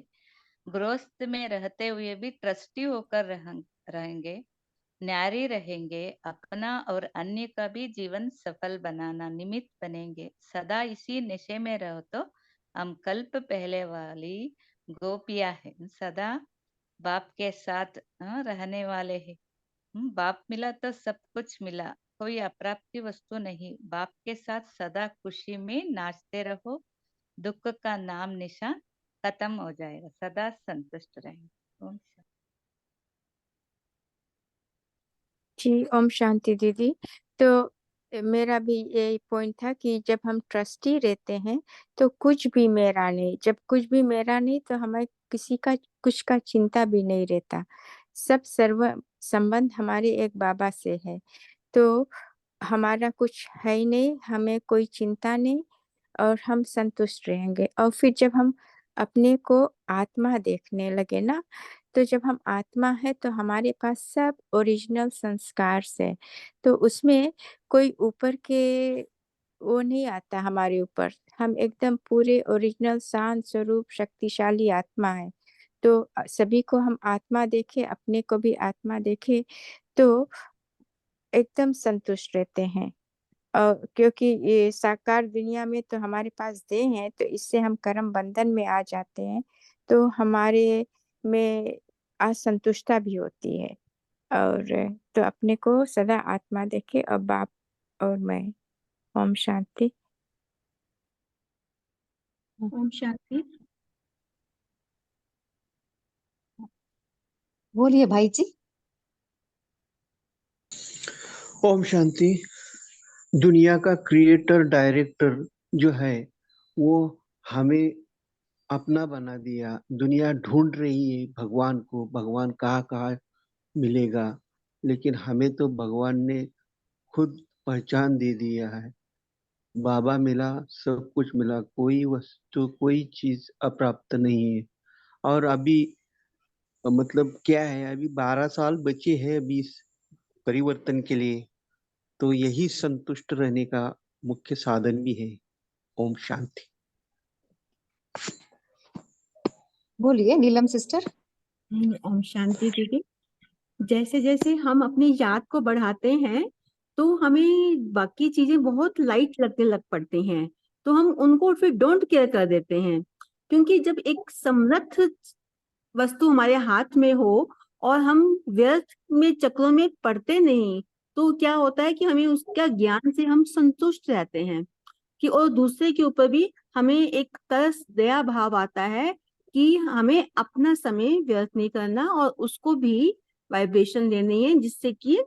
गृहस्थ में रहते हुए भी ट्रस्टी होकर रहेंगे, न्यारी रहेंगे, अपना और अन्य का भी जीवन सफल बनाना निमित्त बनेंगे। सदा इसी नशे में रहो तो हम कल्प पहले वाली गोपियां हैं, सदा बाप के साथ रहने वाले हैं। बाप मिला तो सब कुछ मिला, कोई अप्राप्ति वस्तु नहीं। बाप के साथ सदा खुशी में नाचते रहो, दुख का नाम निशान खत्म हो जाएगा, सदा संतुष्ट रहेंगे। ओम शांति। जी ओम शांति दीदी। तो मेरा भी यही पॉइंट था कि जब हम ट्रस्टी रहते हैं तो कुछ भी मेरा नहीं, जब कुछ भी मेरा नहीं तो हमें किसी का कुछ का चिंता भी नहीं रहता। सब सर्व संबंध हमारे एक बाबा से है, तो हमारा कुछ है ही नहीं, हमें कोई चिंता नहीं और हम संतुष्ट रहेंगे। और फिर जब हम अपने को आत्मा देखने लगे ना, तो जब हम आत्मा है तो हमारे पास सब ओरिजिनल संस्कार है, तो उसमें कोई ऊपर के वो नहीं आता हमारे ऊपर। हम एकदम पूरे ओरिजिनल शांत स्वरूप शक्तिशाली आत्मा है। तो सभी को हम आत्मा देखे, अपने को भी आत्मा देखे, तो एकदम संतुष्ट रहते हैं। क्योंकि ये साकार दुनिया में तो हमारे पास देह है, तो इससे हम कर्म बंधन में आ जाते हैं, तो हमारे में असंतुष्टता भी होती है। और तो अपने को सदा आत्मा देखे और बाप और मैं। ओम शांति। ओम शांति। बोलिए भाई जी। ओम शांति। दुनिया का क्रिएटर डायरेक्टर जो है वो हमें अपना बना दिया। दुनिया ढूंढ रही है भगवान को, भगवान कहाँ कहाँ मिलेगा, लेकिन हमें तो भगवान ने खुद पहचान दे दिया है। बाबा मिला, सब कुछ मिला, कोई वस्तु कोई चीज अप्राप्त नहीं है। और अभी मतलब क्या है, अभी 12 साल बचे हैं अभी इस परिवर्तन के लिए, तो यही संतुष्ट रहने का मुख्य साधन भी है। ओम शांति। बोलिए नीलम सिस्टर। ओम शांति दीदी। जैसे जैसे हम अपनी याद को बढ़ाते हैं तो हमें बाकी चीजें बहुत लाइट लगने लग पड़ती हैं, तो हम उनको फिर डोंट केयर कर देते हैं। क्योंकि जब एक समृद्ध वस्तु हमारे हाथ में हो और हम व्यर्थ में चक्रों में पड़ते नहीं, तो क्या होता है कि हमें उसका ज्ञान से हम संतुष्ट रहते हैं कि, और दूसरे के ऊपर भी हमें एक तरस दया भाव आता है कि हमें अपना समय व्यर्थ नहीं करना और उसको भी वाइब्रेशन देनी है, जिससे कि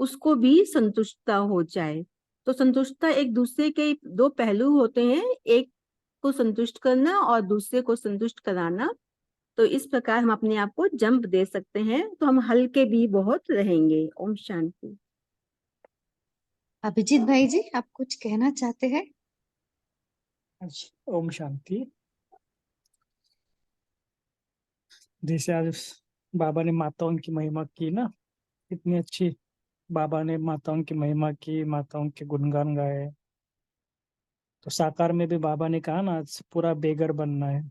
उसको भी संतुष्टता हो जाए। तो संतुष्टता एक दूसरे के दो पहलू होते हैं, एक को संतुष्ट करना और दूसरे को संतुष्ट कराना। तो इस प्रकार हम अपने आप को जंप दे सकते हैं, तो हम हल्के भी बहुत रहेंगे। ओम शांति। अभिजीत भाई जी, आप कुछ कहना चाहते हैं? ओम शांति। जैसे आज बाबा ने माताओं की महिमा की ना, इतनी अच्छी बाबा ने माताओं की महिमा की, माताओं के गुणगान गाए। तो साकार में भी बाबा ने कहा ना, आज पूरा बेगर बनना है।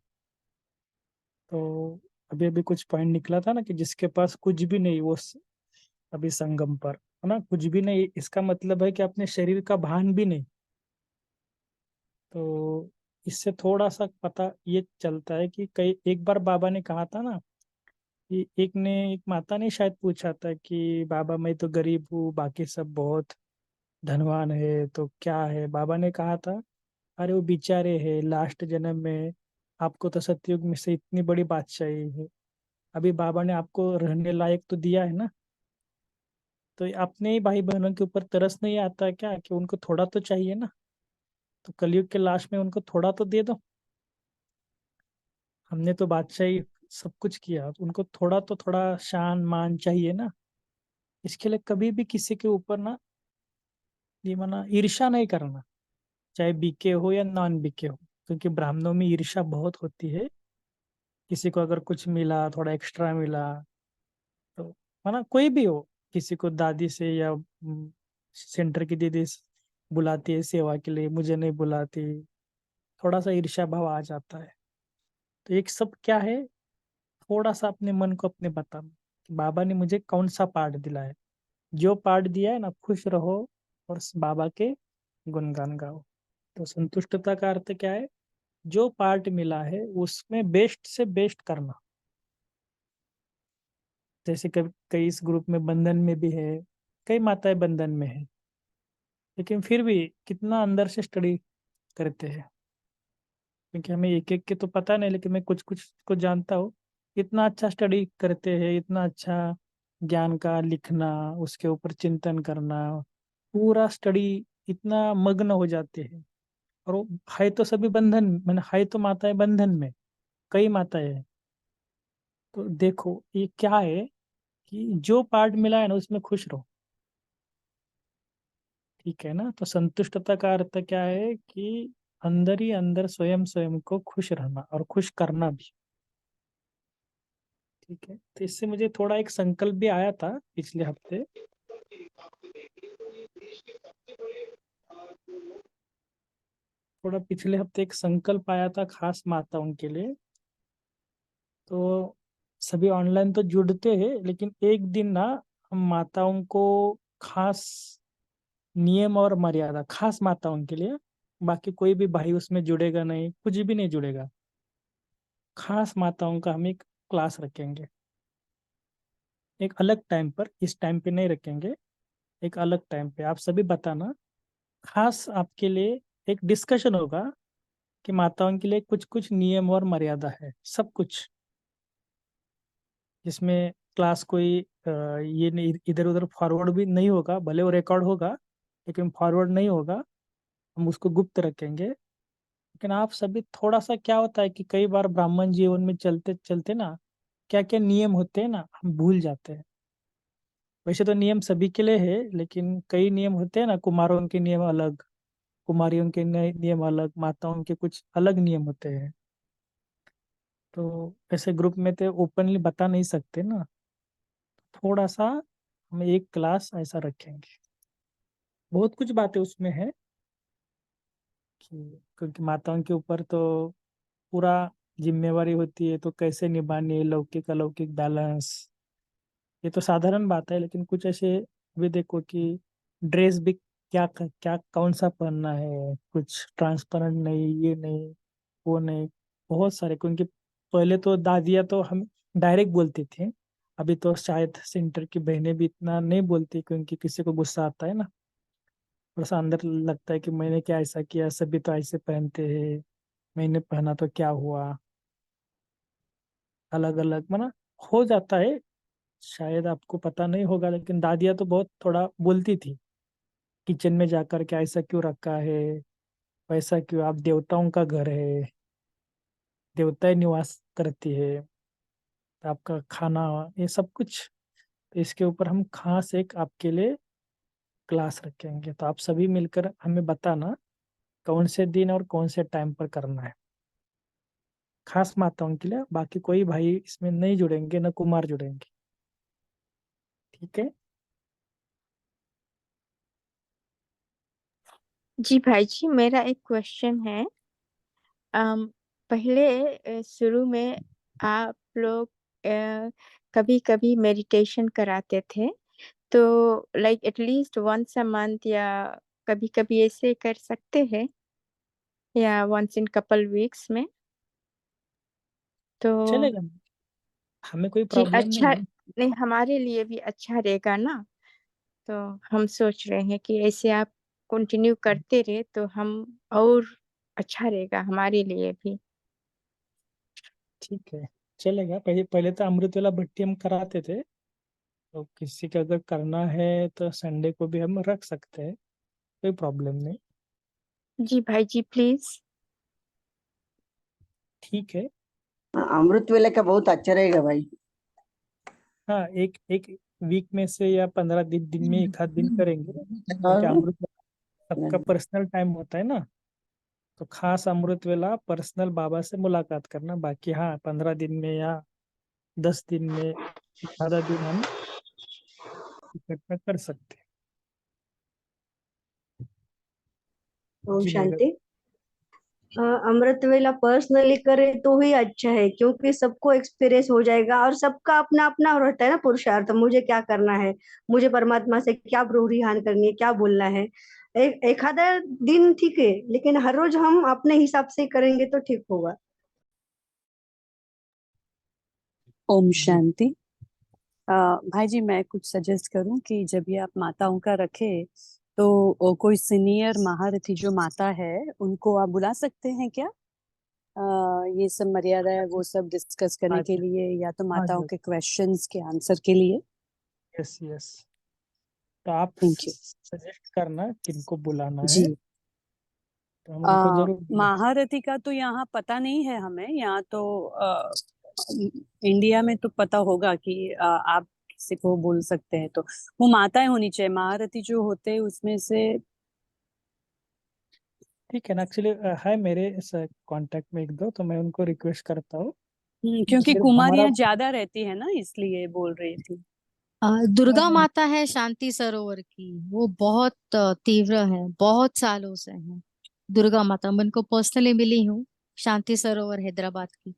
तो अभी अभी कुछ पॉइंट निकला था ना कि जिसके पास कुछ भी नहीं वो अभी संगम पर है ना, कुछ भी नहीं, इसका मतलब है कि अपने शरीर का भान भी नहीं। तो इससे थोड़ा सा पता ये चलता है कि कई एक बार बाबा ने कहा था ना कि एक माता ने शायद पूछा था कि बाबा मैं तो गरीब हूँ, बाकी सब बहुत धनवान है, तो क्या है। बाबा ने कहा था अरे वो बेचारे है, लास्ट जन्म में आपको तो सतयुग में से इतनी बड़ी बादशाही है, अभी बाबा ने आपको रहने लायक तो दिया है ना, तो अपने ही भाई बहनों के ऊपर तरस नहीं आता क्या कि उनको थोड़ा तो चाहिए ना। तो कलयुग के लास्ट में उनको थोड़ा तो दे दो। हमने तो बादशाही सब कुछ किया, तो उनको थोड़ा तो थोड़ा शान मान चाहिए ना। इसके लिए कभी भी किसी के ऊपर ना ये माना ईर्ष्या नहीं करना। चाहे बीके हो या नॉन बीके हो, क्योंकि ब्राह्मणों में ईर्ष्या बहुत होती है। किसी को अगर कुछ मिला, थोड़ा एक्स्ट्रा मिला, तो है ना, कोई भी हो, किसी को दादी से या सेंटर की दीदी बुलाती है सेवा के लिए, मुझे नहीं बुलाती, थोड़ा सा ईर्ष्या भाव आ जाता है। तो एक सब क्या है, थोड़ा सा अपने मन को अपने बताना कि बाबा ने मुझे कौन सा पाठ दिला है, जो पाठ दिया है ना, खुश रहो और बाबा के गुणगान गाओ। तो संतुष्टता का अर्थ क्या है, जो पार्ट मिला है उसमें बेस्ट से बेस्ट करना। जैसे कई कई इस ग्रुप में बंधन में भी है, कई माताएं बंधन में है, लेकिन फिर भी कितना अंदर से स्टडी करते हैं, क्योंकि हमें एक एक के तो पता नहीं, लेकिन मैं कुछ कुछ को जानता हूँ। इतना अच्छा स्टडी करते हैं, इतना अच्छा ज्ञान का लिखना, उसके ऊपर चिंतन करना, पूरा स्टडी, इतना मग्न हो जाते हैं। और वो है तो सभी बंधन, मैंने है तो माताएं बंधन में, कई माताएं हैं। तो देखो ये क्या है कि जो पार्ट मिला है ना उसमें खुश रहो, ठीक है ना। तो संतुष्टता का अर्थ क्या है कि अंदर ही अंदर स्वयं स्वयं को खुश रहना और खुश करना भी, ठीक है। तो इससे मुझे थोड़ा एक संकल्प भी आया था पिछले हफ्ते, एक संकल्प आया था खास माताओं के लिए। तो सभी ऑनलाइन तो जुड़ते हैं, लेकिन एक दिन ना हम माताओं को खास नियम और मर्यादा, खास माताओं के लिए, बाकी कोई भी भाई उसमें जुड़ेगा नहीं, कुछ भी नहीं जुड़ेगा, खास माताओं का हम एक क्लास रखेंगे एक अलग टाइम पर, इस टाइम पे नहीं रखेंगे, एक अलग टाइम पे। आप सभी बताना, खास आपके लिए एक डिस्कशन होगा कि माताओं के लिए कुछ कुछ नियम और मर्यादा है, सब कुछ, जिसमें क्लास कोई ये नहीं, इधर उधर फॉरवर्ड भी नहीं होगा, भले वो रिकॉर्ड होगा लेकिन फॉरवर्ड नहीं होगा, हम उसको गुप्त रखेंगे। लेकिन आप सभी थोड़ा सा, क्या होता है कि कई बार ब्राह्मण जीवन में चलते चलते ना, क्या क्या नियम होते हैं ना, हम भूल जाते हैं। वैसे तो नियम सभी के लिए है, लेकिन कई नियम होते हैं ना, कुमारों के नियम अलग, कुमारियों के नियम अलग, माताओं के कुछ अलग नियम होते हैं। तो ऐसे ग्रुप में तो ओपनली बता नहीं सकते ना, थोड़ा सा हम एक क्लास ऐसा रखेंगे। बहुत कुछ बातें उसमें है कि, क्योंकि माताओं के ऊपर तो पूरा जिम्मेवारी होती है, तो कैसे निभानी है, लौकिक अलौकिक बैलेंस, ये तो साधारण बात है। लेकिन कुछ ऐसे भी देखो कि ड्रेस भी क्या क्या कौन सा पहनना है, कुछ ट्रांसपेरेंट नहीं, ये नहीं, वो नहीं, बहुत सारे। क्योंकि पहले तो दादियाँ तो हम डायरेक्ट बोलती थी, अभी तो शायद सेंटर की बहनें भी इतना नहीं बोलती, क्योंकि किसी को गुस्सा आता है ना, थोड़ा सा अंदर लगता है कि मैंने क्या ऐसा किया, सभी तो ऐसे पहनते हैं, मैंने पहना तो क्या हुआ, अलग अलग मना हो जाता है। शायद आपको पता नहीं होगा, लेकिन दादियाँ तो बहुत थोड़ा बोलती थी किचन में जाकर के, ऐसा क्यों रखा है, वैसा क्यों, आप देवताओं का घर है, देवताएं निवास करती है, तो आपका खाना, ये सब कुछ। तो इसके ऊपर हम खास एक आपके लिए क्लास रखेंगे। तो आप सभी मिलकर हमें बताना कौन से दिन और कौन से टाइम पर करना है, खास माताओं के लिए। बाकी कोई भाई इसमें नहीं जुड़ेंगे, न कुमार जुड़ेंगे, ठीक है। जी भाई जी, मेरा एक क्वेश्चन है। पहले शुरू में आप लोग कभी कभी मेडिटेशन कराते थे, तो like at least once a month या कभी कभी ऐसे कर सकते हैं, या वंस इन कपल वीक्स में। तो चलेगा, हमें कोई जी प्रॉब्लम अच्छा, नहीं है। नहीं हमारे लिए भी अच्छा रहेगा ना। तो हम सोच रहे हैं कि ऐसे आप कंटिन्यू करते रहे तो हम और अच्छा रहेगा हमारे लिए भी। ठीक है, चलेगा। पहले पहले तो अमृत वाला भट्टी हम कराते थे, तो किसी का अगर करना है तो संडे को भी हम रख सकते हैं, कोई प्रॉब्लम नहीं। जी भाई जी प्लीज। ठीक है। अमृत वेला का बहुत अच्छा रहेगा भाई। हाँ, एक एक वीक में से या 15 दिन दिन में एक आध दिन करेंगे, क्योंकि अमृत सबका पर्सनल टाइम होता है ना। तो खास अमृत वेला पर्सनल बाबा से मुलाकात करना, बाकी हाँ 15 दिन में या 10 दिन में आधा दिन हम इकट्ठा कर सकते हैं। ओम जी मेघा। शांति। अमृत वेला पर्सनली करे तो ही अच्छा है, क्योंकि सबको एक्सपीरियंस हो जाएगा और सबका अपना अपना रहता है ना पुरुषार्थ, मुझे क्या करना है, मुझे परमात्मा से क्या ब्रूहियान करनी है, क्या बोलना है। एक आधा दिन ठीक है, लेकिन हर रोज हम अपने हिसाब से करेंगे तो ठीक होगा। ओम जी शांति। भाई जी, मैं कुछ सजेस्ट करूं कि जब ये आप माताओं का रखे तो कोई सीनियर महारथी जो माता है उनको आप बुला सकते हैं क्या? ये सब मर्यादा है वो सब डिस्कस करने के अच्छा, लिए, या तो हाँ माताओं जी, के क्वेश्चंस के आंसर के लिए। Yes yes. तो आप थैंक यू सजेस्ट करना किनको बुलाना है, जी। तो हम उनको जरूर बुला। महारथी का तो यहाँ पता नहीं है हमें, यहाँ तो इंडिया में तो पता होगा कि आप किसी को बोल सकते हैं, तो वो माताएं होनी चाहिए। महारथी जो होते हैं उसमें से ठीक है ना, एक्चुअली है मेरे कांटेक्ट में एक दो, तो मैं उनको रिक्वेस्ट करता हूँ। क्योंकि सिर्फ हमारा कुमारियां ज्यादा रहती है ना, इसलिए बोल रही थी। दुर्गा माता है शांति सरोवर की, वो बहुत तीव्र है, बहुत सालों से है। दुर्गा माता मैं उनको पर्सनली मिली हूँ, शांति सरोवर हैदराबाद की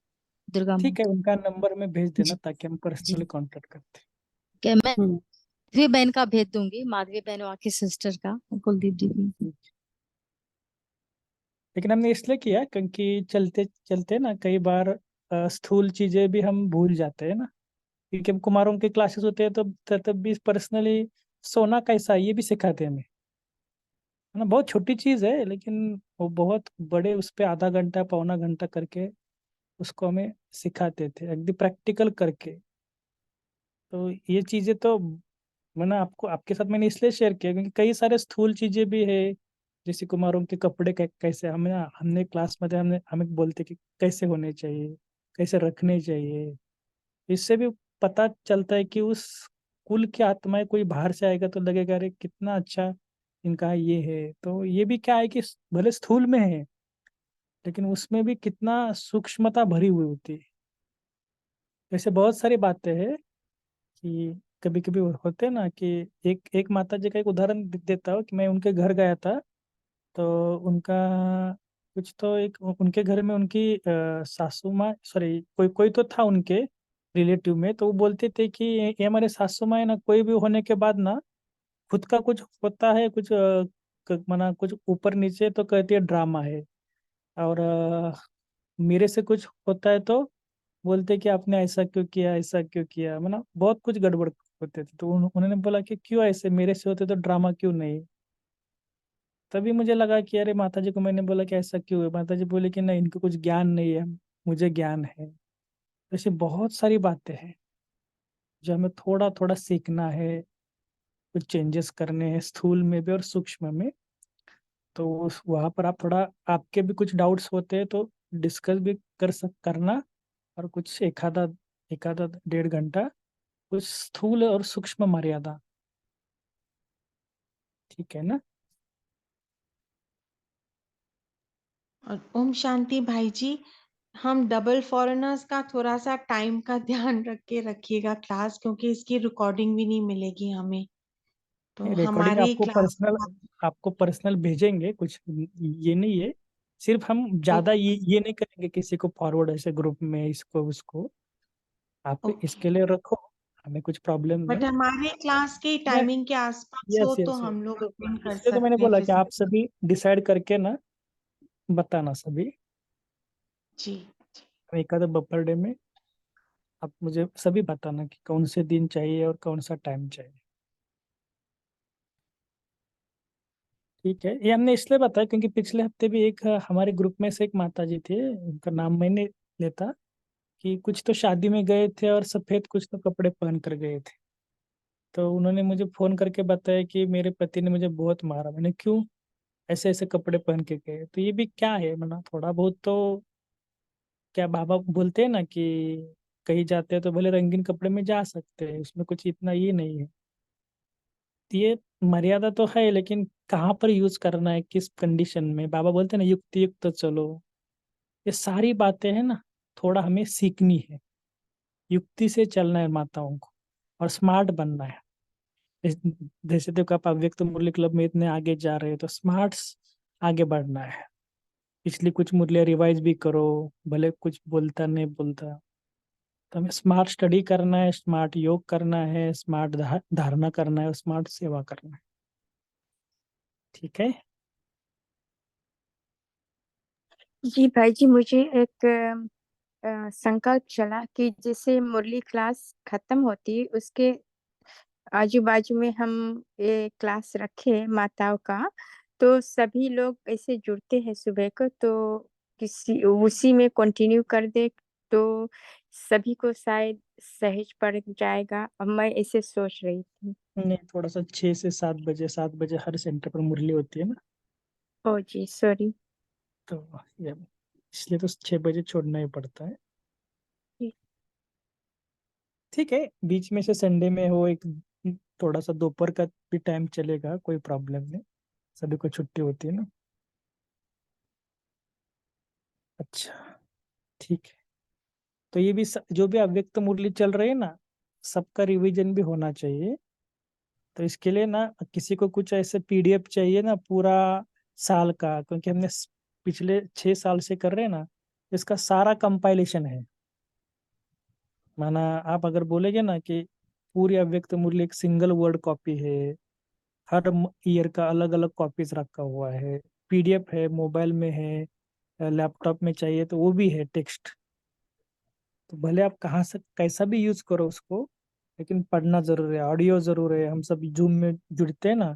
दुर्गा ठीक है, माता। उनका नंबर में भेज देना जी ताकि हम जी पर्सनली कांटेक्ट करते क्या मैं माधवी बहन का भेज दूंगी, माधवी बहन वहाँ की सिस्टर का, कुलदीप दीदी। हैं। लेकिन हमने इसलिए किया क्योंकि चलते चलते ना कई बार स्थूल चीजें भी हम भूल जाते हैं ना, क्योंकि हम कुमारों के क्लासेस होते हैं तो तब भी पर्सनली सोना कैसा है ये भी सिखाते हैं हमें, है ना। बहुत छोटी चीज है लेकिन वो बहुत बड़े उस पे आधा घंटा पौना घंटा करके उसको हमें सिखाते थे एकदम प्रैक्टिकल करके। तो ये चीजें तो मैंने आपको आपके साथ मैंने इसलिए शेयर किया क्योंकि कई सारे स्थूल चीजें भी है, जैसे कुमारों के कपड़े कैसे हमें हमने क्लास में हमने हमें बोलते कि कैसे होने चाहिए, कैसे रखने चाहिए। इससे भी पता चलता है कि उस कुल की आत्माएं कोई बाहर से आएगा तो लगेगा अरे कितना अच्छा इनका ये है। तो ये भी क्या है कि भले स्थूल में है लेकिन उसमें भी कितना सूक्ष्मता भरी हुई होती है। वैसे बहुत सारी बातें हैं कि कभी कभी होते हैं ना कि एक एक माता जी का एक उदाहरण देता हूँ कि मैं उनके घर गया था। तो उनका कुछ तो एक उनके घर में उनकी सासू माँ, सॉरी कोई कोई तो था उनके रिलेटिव में, तो वो बोलते थे कि ये हमारे सासू माँ है ना, कोई भी होने के बाद ना खुद का कुछ होता है कुछ माना कुछ ऊपर नीचे तो कहती है ड्रामा है, और मेरे से कुछ होता है तो बोलते कि आपने ऐसा क्यों किया, ऐसा क्यों किया, मतलब बहुत कुछ गड़बड़ होते थे। तो उन्होंने बोला कि क्यों ऐसे, मेरे से होते तो ड्रामा क्यों नहीं। तभी मुझे लगा कि अरे माता जी को मैंने बोला कि ऐसा क्यों है, माता जी बोले कि नहीं इनको कुछ ज्ञान नहीं है, मुझे ज्ञान है। ऐसी बहुत सारी बातें हैं जो हमें थोड़ा थोड़ा सीखना है, कुछ चेंजेस करने हैं स्थूल में भी और सूक्ष्म में। तो उस वहाँ पर आप थोड़ा आपके भी कुछ डाउट्स होते हैं तो डिस्कस भी करना, और कुछ एक आधा 1.5 घंटा कुछ स्थूल और सूक्ष्म मर्यादा, ठीक है ना। और ओम शांति भाई जी, हम डबल फॉरेनर्स का थोड़ा सा टाइम का ध्यान रख के रखिएगा क्लास, क्योंकि इसकी रिकॉर्डिंग भी नहीं मिलेगी हमें, तो रिकॉर्डिंग हमारी क्लास आपको पर्सनल भेजेंगे, कुछ ये नहीं है। सिर्फ हम ज्यादा ओके ये नहीं करेंगे किसी को फॉरवर्ड ऐसे ग्रुप में इसको उसको, आप ओके, इसके लिए रखो, हमें कुछ प्रॉब्लम बट नहीं। हमारे क्लास के मैं टाइमिंग के आसपास हो यस तो यस यस, हम लोग तो अटेंड कर इसलिए तो मैंने सकते हैं बोला कि आप फिजिकली। सभी डिसाइड करके ना बताना सभी, जी एक आधा बफर डे में आप मुझे सभी बताना कि कौन से दिन चाहिए और कौन सा टाइम चाहिए। ठीक है, ये हमने इसलिए बताया क्योंकि पिछले हफ्ते भी एक हमारे ग्रुप में से एक माता जी थे, उनका नाम मैंने लेता, कि कुछ तो शादी में गए थे और सफेद कुछ तो कपड़े पहन कर गए थे। तो उन्होंने मुझे फोन करके बताया कि मेरे पति ने मुझे बहुत मारा। मैंने क्यों, ऐसे ऐसे कपड़े पहन के गए। तो ये भी क्या है, मतलब थोड़ा बहुत तो क्या बाबा बोलते हैं ना कि कहीं जाते हैं तो भले रंगीन कपड़े में जा सकते हैं, उसमें कुछ इतना ये नहीं है। ये मर्यादा तो है, लेकिन कहाँ पर यूज करना है, किस कंडीशन में। बाबा बोलते हैं ना युक्ति युक्त तो चलो, ये सारी बातें हैं ना, थोड़ा हमें सीखनी है, युक्ति से चलना है माताओं को, और स्मार्ट बनना है। जैसे देखो आप अव्यक्त मुरली क्लब में इतने आगे जा रहे हो, तो स्मार्ट आगे बढ़ना है। पिछली कुछ मुरलियाँ रिवाइज भी करो, भले कुछ बोलता नहीं बोलता, तो हमें स्मार्ट स्टडी करना है, स्मार्ट योग करना है, स्मार्ट धारणा करना है, स्मार्ट सेवा करना है। ठीक है। जी भाई जी, मुझे एक संकल्प चला कि जैसे मुरली क्लास खत्म होती उसके आजू बाजू में हम ये क्लास रखे माताओं का, तो सभी लोग ऐसे जुड़ते हैं सुबह को, तो किसी उसी में कंटिन्यू कर दे तो सभी को शायद सहज पड़ जाएगा। अब मैं ऐसे सोच रही थी। नहीं, थोड़ा सा 6 से 7 बजे हर सेंटर पर मुरली होती है ना, ओ जी सॉरी। तो ये इसलिए तो 6 बजे छोड़ना ही पड़ता है। ठीक है, बीच में से संडे में हो एक थोड़ा सा दोपहर का भी टाइम चलेगा, कोई प्रॉब्लम नहीं, सभी को छुट्टी होती है ना। अच्छा, ठीक है। तो ये भी जो भी अव्यक्त मुरली चल रही है ना, सबका रिवीजन भी होना चाहिए। तो इसके लिए ना किसी को कुछ ऐसे पीडीएफ चाहिए ना पूरा साल का, क्योंकि हमने पिछले 6 साल से कर रहे हैं ना, इसका सारा कंपाइलेशन है। माना आप अगर बोलेगे ना कि पूरी अव्यक्त मुरली एक सिंगल वर्ड कॉपी है, हर ईयर का अलग अलग कॉपीज रखा हुआ है, पीडीएफ है, मोबाइल में है, लैपटॉप में चाहिए तो वो भी है टेक्स्ट। तो भले आप कहाँ से कैसा भी यूज करो उसको, लेकिन पढ़ना जरूर है, ऑडियो जरूर है। हम सब जूम में जुड़ते हैं ना,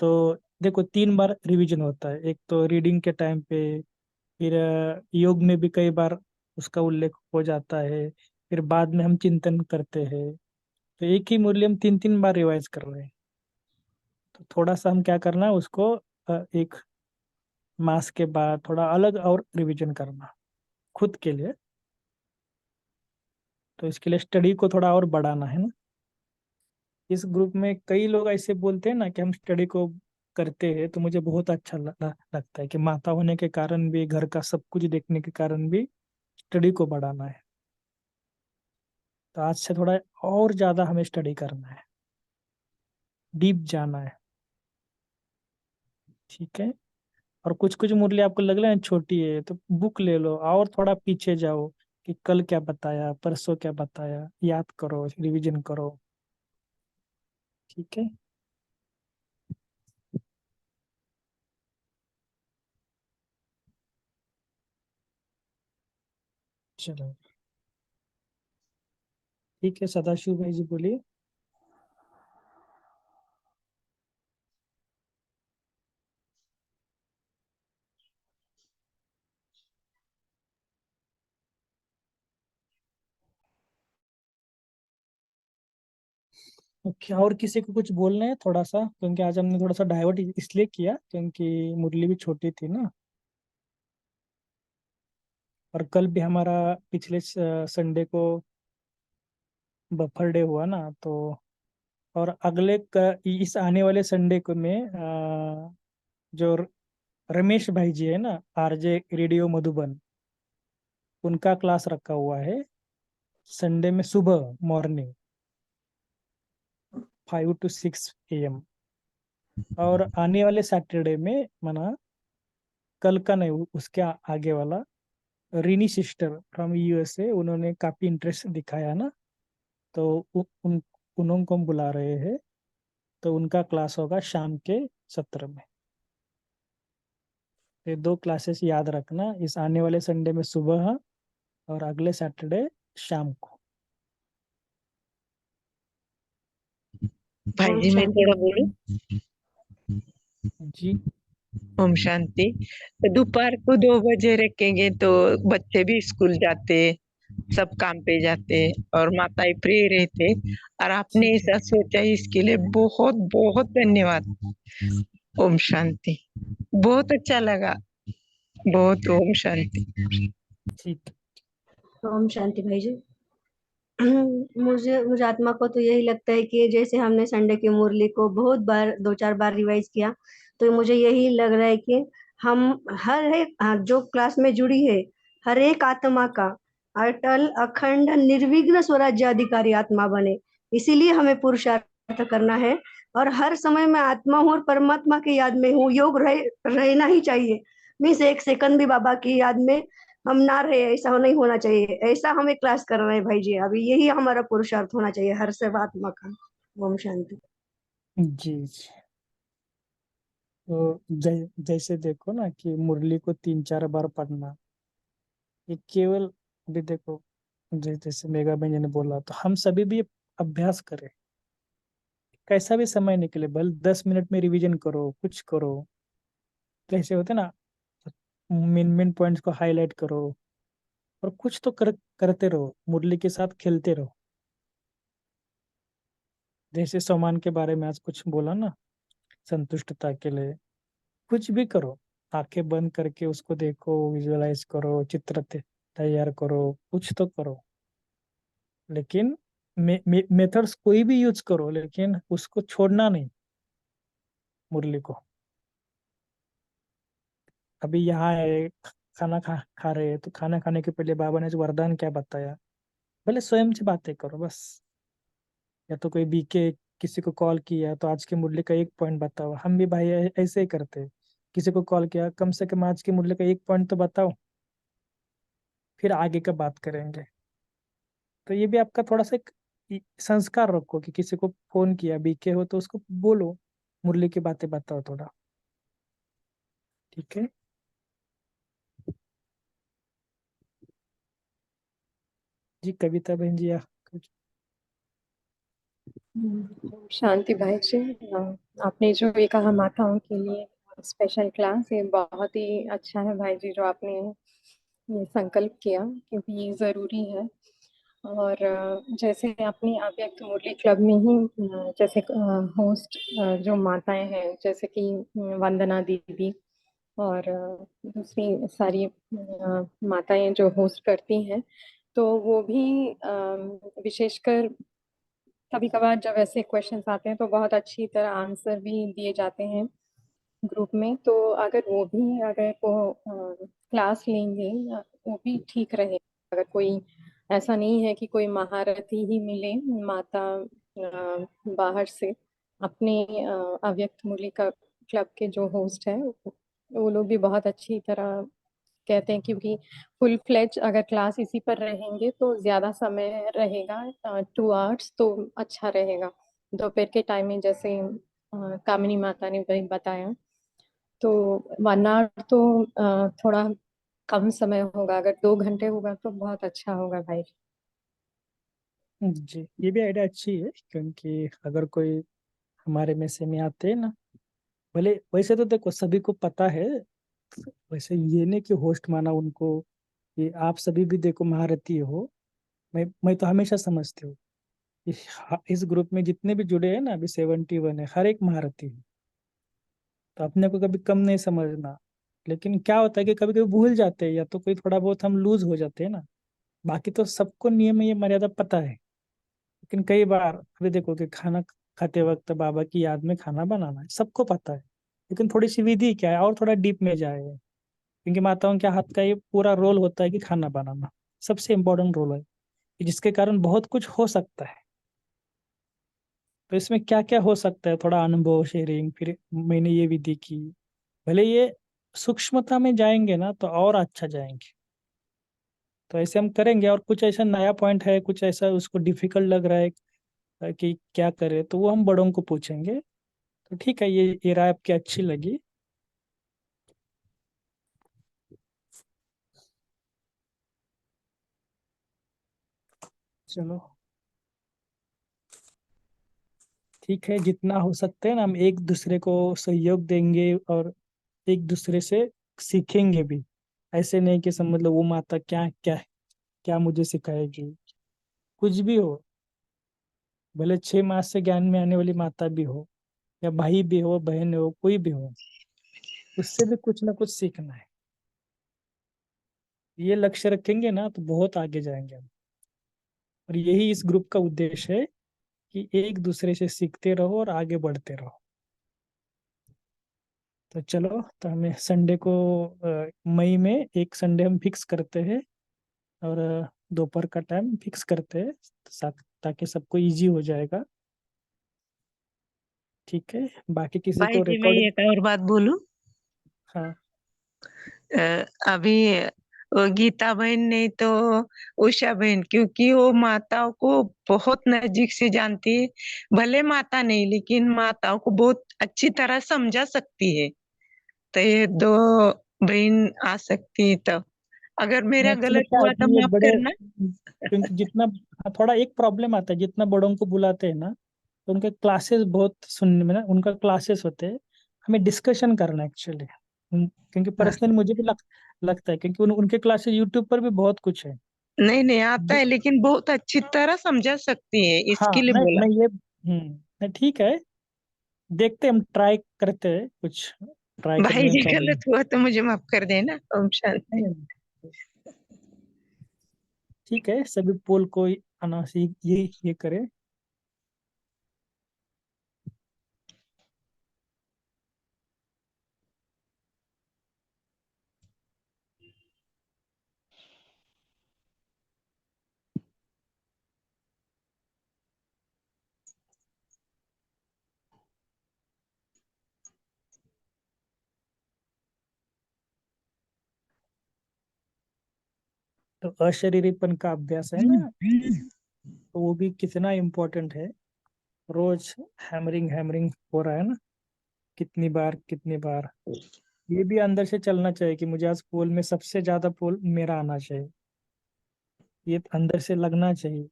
तो देखो 3 बार रिवीजन होता है। एक तो रीडिंग के टाइम पे, फिर योग में भी कई बार उसका उल्लेख हो जाता है, फिर बाद में हम चिंतन करते हैं। तो एक ही मुरली हम 3 3 बार रिवाइज कर रहे हैं। तो थोड़ा सा हम क्या करना है उसको, एक मास के बाद थोड़ा अलग और रिवीजन करना खुद के लिए। तो इसके लिए स्टडी को थोड़ा और बढ़ाना है ना। इस ग्रुप में कई लोग ऐसे बोलते हैं ना कि हम स्टडी को करते हैं, तो मुझे बहुत अच्छा लगता है कि माता होने के कारण भी, घर का सब कुछ देखने के कारण भी स्टडी को बढ़ाना है। तो आज से थोड़ा और ज्यादा हमें स्टडी करना है, डीप जाना है। ठीक है। और कुछ कुछ मुरली आपको लग रहा है छोटी है, तो बुक ले लो और थोड़ा पीछे जाओ कि कल क्या बताया, परसों क्या बताया, याद करो, रिवीजन करो। ठीक है। चलो ठीक है, सदाशिव भाई जी बोलिए। ओके, और किसी को कुछ बोलना है थोड़ा सा, क्योंकि आज हमने थोड़ा सा डाइवर्ट इसलिए किया क्योंकि मुरली भी छोटी थी ना, और कल भी हमारा पिछले संडे को बफर डे हुआ ना, तो और इस आने वाले संडे को में जो रमेश भाई जी है ना, आरजे रेडियो मधुबन, उनका क्लास रखा हुआ है संडे में सुबह मॉर्निंग 5 to 6 AM। और आने वाले सैटरडे में माना कल का नहीं, उसके आगे वाला रीनी सिस्टर फ्रॉम यूएसए, उन्होंने काफी इंटरेस्ट दिखाया ना, तो उनको हम बुला रहे हैं। तो उनका क्लास होगा शाम के सत्र में। ये 2 क्लासेस याद रखना, इस आने वाले संडे में सुबह और अगले सैटरडे शाम को। भाई ओम जी मैं शांति। थोड़ा बोलूं? जी। ओम शांति। दोपहर को 2 बजे रखेंगे तो बच्चे भी स्कूल जाते, सब काम पे जाते और माताएं फ्री रहते, और आपने ऐसा सोचा इसके लिए बहुत बहुत धन्यवाद। ओम शांति। बहुत अच्छा लगा, बहुत। ओम शांति। ठीक। ओम शांति भाई जी। मुझे मुझे आत्मा को तो यही लगता है कि जैसे हमने संडे की मुरली को बहुत बार 2-4 बार रिवाइज किया, तो मुझे यही लग रहा है कि हम हर एक जो क्लास में जुड़ी है, हर एक आत्मा का अटल अखंड निर्विघ्न स्वराज्य अधिकारी आत्मा बने। इसीलिए हमें पुरुषार्थ करना है और हर समय मैं आत्मा हूँ और परमात्मा की याद में हूँ। योग रहना ही चाहिए। मीन्स एक सेकंड भी बाबा की याद में हम ना रहे, ऐसा नहीं होना चाहिए। ऐसा हमें क्लास कर रहे हैं भाई जी, अभी यही हमारा पुरुषार्थ होना चाहिए हर सर्वात्मा का। ओम शांति। जी जी। तो जैसे देखो ना कि मुरली को 3-4 बार पढ़ना, ये केवल भी देखो जैसे मेगा बहन ने बोला, तो हम सभी भी अभ्यास करें। कैसा भी समय निकले, बल 10 मिनट में रिवीजन करो, कुछ करो। जैसे होते ना, मेन मेन पॉइंट्स को हाईलाइट करो और कुछ तो करते रहो, मुरली के साथ खेलते रहो। जैसे सोमान के बारे में आज कुछ बोला ना, संतुष्टता के लिए कुछ भी करो, आंखें बंद करके उसको देखो, विजुअलाइज करो, चित्र तैयार करो, कुछ तो करो। लेकिन मेथड्स कोई भी यूज करो, लेकिन उसको छोड़ना नहीं, मुरली को। अभी यहाँ है, खाना खा रहे हैं, तो खाना खाने के पहले बाबा ने जो वरदान क्या बताया, भले स्वयं से बातें करो बस। या तो कोई बीके किसी को कॉल किया तो आज की मुरली का एक पॉइंट बताओ। हम भी भाई ऐसे ही करते हैं, किसी को कॉल किया, कम से कम आज की मुरली का एक पॉइंट तो बताओ, फिर आगे का बात करेंगे। तो ये भी आपका थोड़ा सा एक संस्कार रखो कि किसी को फोन किया, बीके हो तो उसको बोलो, मुरली की बातें बताओ थोड़ा। ठीक है। जी कविता बहन जी, या कुछ? शांति भाई जी, आपने जो ये कहा माताओं के लिए स्पेशल क्लास, ये बहुत ही अच्छा है भाई जी जो आपने ये संकल्प किया, क्योंकि ये ज़रूरी है। और जैसे अपनी अव्यक्त मुरली क्लब में ही जैसे होस्ट जो माताएं हैं, जैसे कि वंदना दीदी और दूसरी सारी माताएं जो होस्ट करती हैं, तो वो भी विशेषकर कभी कभार जब ऐसे क्वेश्चंस आते हैं तो बहुत अच्छी तरह आंसर भी दिए जाते हैं ग्रुप में। तो अगर वो क्लास लेंगे, वो भी ठीक रहे। अगर कोई ऐसा नहीं है कि कोई महारथी ही मिले, माता बाहर से अपने अव्यक्त मुरली का क्लब के जो होस्ट है, वो लोग भी बहुत अच्छी तरह कहते हैं, क्योंकि फुल फ्लेज अगर क्लास इसी पर रहेंगे तो ज्यादा समय रहेगा, 2 आवर्स तो अच्छा रहेगा। दोपहर के टाइम में जैसे कामिनी माता ने वही बताया, तो 1 आवर तो थोड़ा कम समय होगा, अगर 2 घंटे होगा तो बहुत अच्छा होगा भाई। जी ये भी आइडिया अच्छी है, क्योंकि अगर कोई हमारे में से में आते हैं ना, भले वैसे तो देखो सभी को पता है, वैसे ये नहीं कि होस्ट माना उनको, कि आप सभी भी देखो महारथी हो। मैं तो हमेशा समझती हूँ इस ग्रुप में जितने भी जुड़े हैं ना, अभी 71 है, हर एक महारथी है। तो अपने को कभी कम नहीं समझना। लेकिन क्या होता है कि कभी कभी भूल जाते हैं, या तो कोई थोड़ा बहुत हम लूज हो जाते हैं ना। बाकी तो सबको नियम ये मर्यादा पता है। लेकिन कई बार अभी देखो कि खाना खाते वक्त बाबा की याद में खाना बनाना है, सबको पता है। लेकिन थोड़ी सी विधि क्या है, और थोड़ा डीप में जाए, क्योंकि माताओं के हाथ का ये पूरा रोल होता है कि खाना बनाना सबसे इम्पोर्टेंट रोल है, जिसके कारण बहुत कुछ हो सकता है। तो इसमें क्या क्या हो सकता है, थोड़ा अनुभव शेयरिंग, फिर मैंने ये विधि की, भले ये सूक्ष्मता में जाएंगे ना तो और अच्छा जाएंगे। तो ऐसे हम करेंगे, और कुछ ऐसा नया पॉइंट है, कुछ ऐसा उसको डिफिकल्ट लग रहा है कि क्या करे, तो वो हम बड़ों को पूछेंगे। तो ठीक है, ये राय आपकी अच्छी लगी। चलो ठीक है, जितना हो सकता है ना हम एक दूसरे को सहयोग देंगे, और एक दूसरे से सीखेंगे भी। ऐसे नहीं कि समझ लो वो माता क्या क्या क्या मुझे सिखाएगी, कुछ भी हो, भले 6 मास से ज्ञान में आने वाली माता भी हो, या भाई भी हो, बहन हो, कोई भी हो, उससे भी कुछ ना कुछ सीखना है। ये लक्ष्य रखेंगे ना तो बहुत आगे जाएंगे हम। और यही इस ग्रुप का उद्देश्य है कि एक दूसरे से सीखते रहो और आगे बढ़ते रहो। तो चलो, तो हमें संडे को मई में एक संडे हम फिक्स करते हैं और दोपहर का टाइम फिक्स करते हैं, ताकि सबको इजी हो जाएगा। ठीक है, बाकी किसी भाई को जी मैं रिकॉर्डिंग। एक और बात बोलूं। हाँ अभी वो गीता बहन नहीं तो उषा बहन, क्योंकि वो माताओं को बहुत नजदीक से जानती है, भले माता नहीं लेकिन माताओं को बहुत अच्छी तरह समझा सकती है। तो ये दो बहन आ सकती है, तो अगर मेरा एक्चुअली गलत क्या है हुआ तो कि ये माफ बड़े, करना। क्योंकि जितना, हाँ, थोड़ा एक प्रॉब्लम आता है, जितना बड़ों को बुलाते हैं ना, तो उनके क्लासेस बहुत सुनने में ना, उनका क्लासेस होते हैं, हमें डिस्कशन करना एक्चुअली। क्योंकि हाँ। पर्सनली मुझे भी लगता है, क्योंकि उनके क्लासेस यूट्यूब पर भी बहुत कुछ है। नहीं नहीं आता है, लेकिन बहुत अच्छी तरह समझा सकती है, हाँ, इसके लिए मैं बोला। मैं ये नहीं, ठीक है, देखते हैं, हम ट्राई करते हैं, कुछ ट्राई करने भाई में जी प्रॉब्लम गलत हुआ तो मुझे माफ कर देना। ओम शांति। नहीं। ठीक है, सभी पोल को अनाउंस ये करे। तो अशरीरीपन का अभ्यास है ना, तो वो भी कितना इम्पोर्टेंट है। रोज हैमरिंग हैमरिंग हो रहा है ना, कितनी बार कितनी बार। ये भी अंदर से चलना चाहिए कि मुझे आज पोल में सबसे ज्यादा पोल मेरा आना चाहिए, ये अंदर से लगना चाहिए।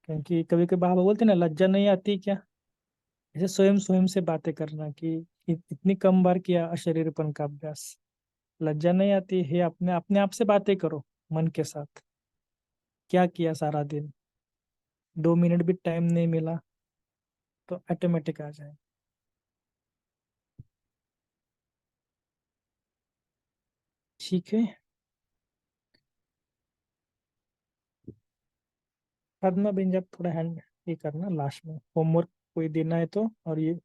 क्योंकि कभी कभी बाबा बोलते ना, लज्जा नहीं आती क्या, ऐसे स्वयं स्वयं से बातें करना कि इतनी कम बार किया अशरीरपन का अभ्यास, लज्जा नहीं आती है। अपने अपने आप से बातें करो मन के साथ, क्या किया सारा दिन, 2 मिनट भी टाइम नहीं मिला, तो ऑटोमेटिक आ जाए। ठीक है, पद्मा बेन, जब थोड़ा हैंड ये करना लास्ट में, होमवर्क कोई देना है तो। और ये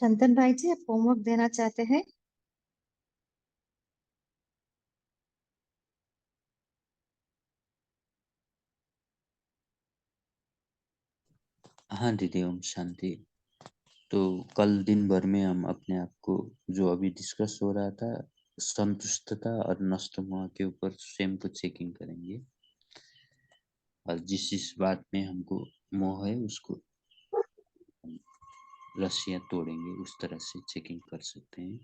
चंदन भाई जी, आप होमवर्क देना चाहते हैं? हाँ दीदी, ओम शांति। तो कल दिन भर में हम अपने आप को, जो अभी डिस्कस हो रहा था, संतुष्टता और नष्ट मोह के ऊपर स्वयं को चेकिंग करेंगे, और जिस बात में हमको मोह है उसको रस्सियां तोड़ेंगे, उस तरह से चेकिंग कर सकते हैं।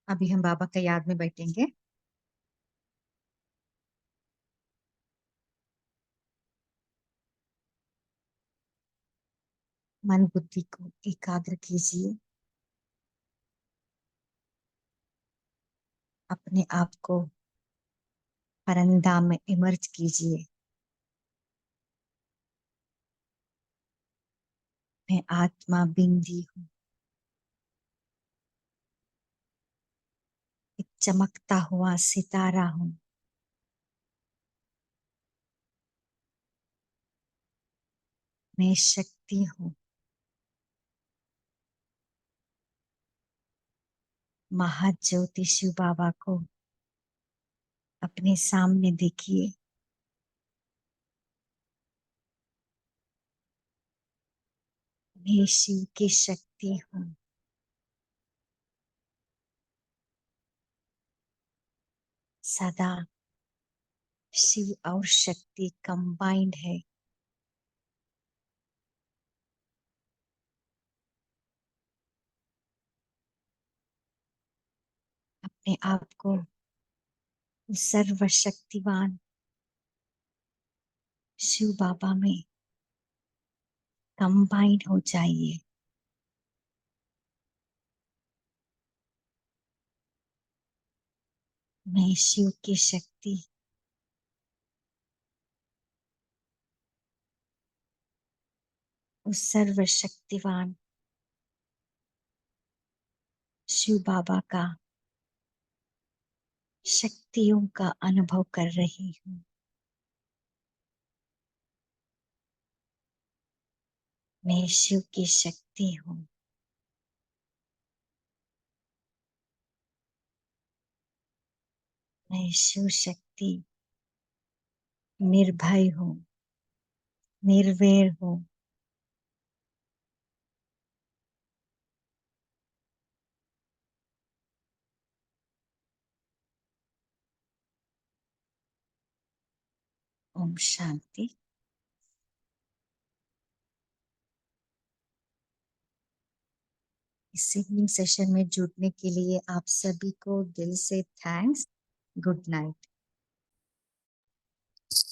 अभी हम बाबा के याद में बैठेंगे। मन बुद्धि को एकाग्र कीजिए, अपने आप को परंधाम में इमर्ज कीजिए। मैं आत्मा बिंदी हूँ, एक चमकता हुआ सितारा हूँ। मैं शक्ति हूँ, महाज्योति शिव बाबा को अपने सामने देखिए। मैं शिव की शक्ति हूँ। सदा शिव और शक्ति कंबाइंड है। अपने आप को सर्वशक्तिवान शिव बाबा में कंबाइंड हो जाइए। मैं शिव की शक्ति उस सर्वशक्तिवान शिव बाबा का शक्तियों का अनुभव कर रही हूँ। मैं शिव की शक्ति हूँ। मैं शिव शक्ति निर्भय हूँ, निर्वैर हूँ। ओम शांति। इस इवनिंग सेशन में जुड़ने के लिए आप सभी को दिल से thanks. Good night.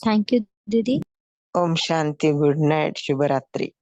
Thank you दीदी। ओम शांति, गुड नाइट, शुभ रात्रि।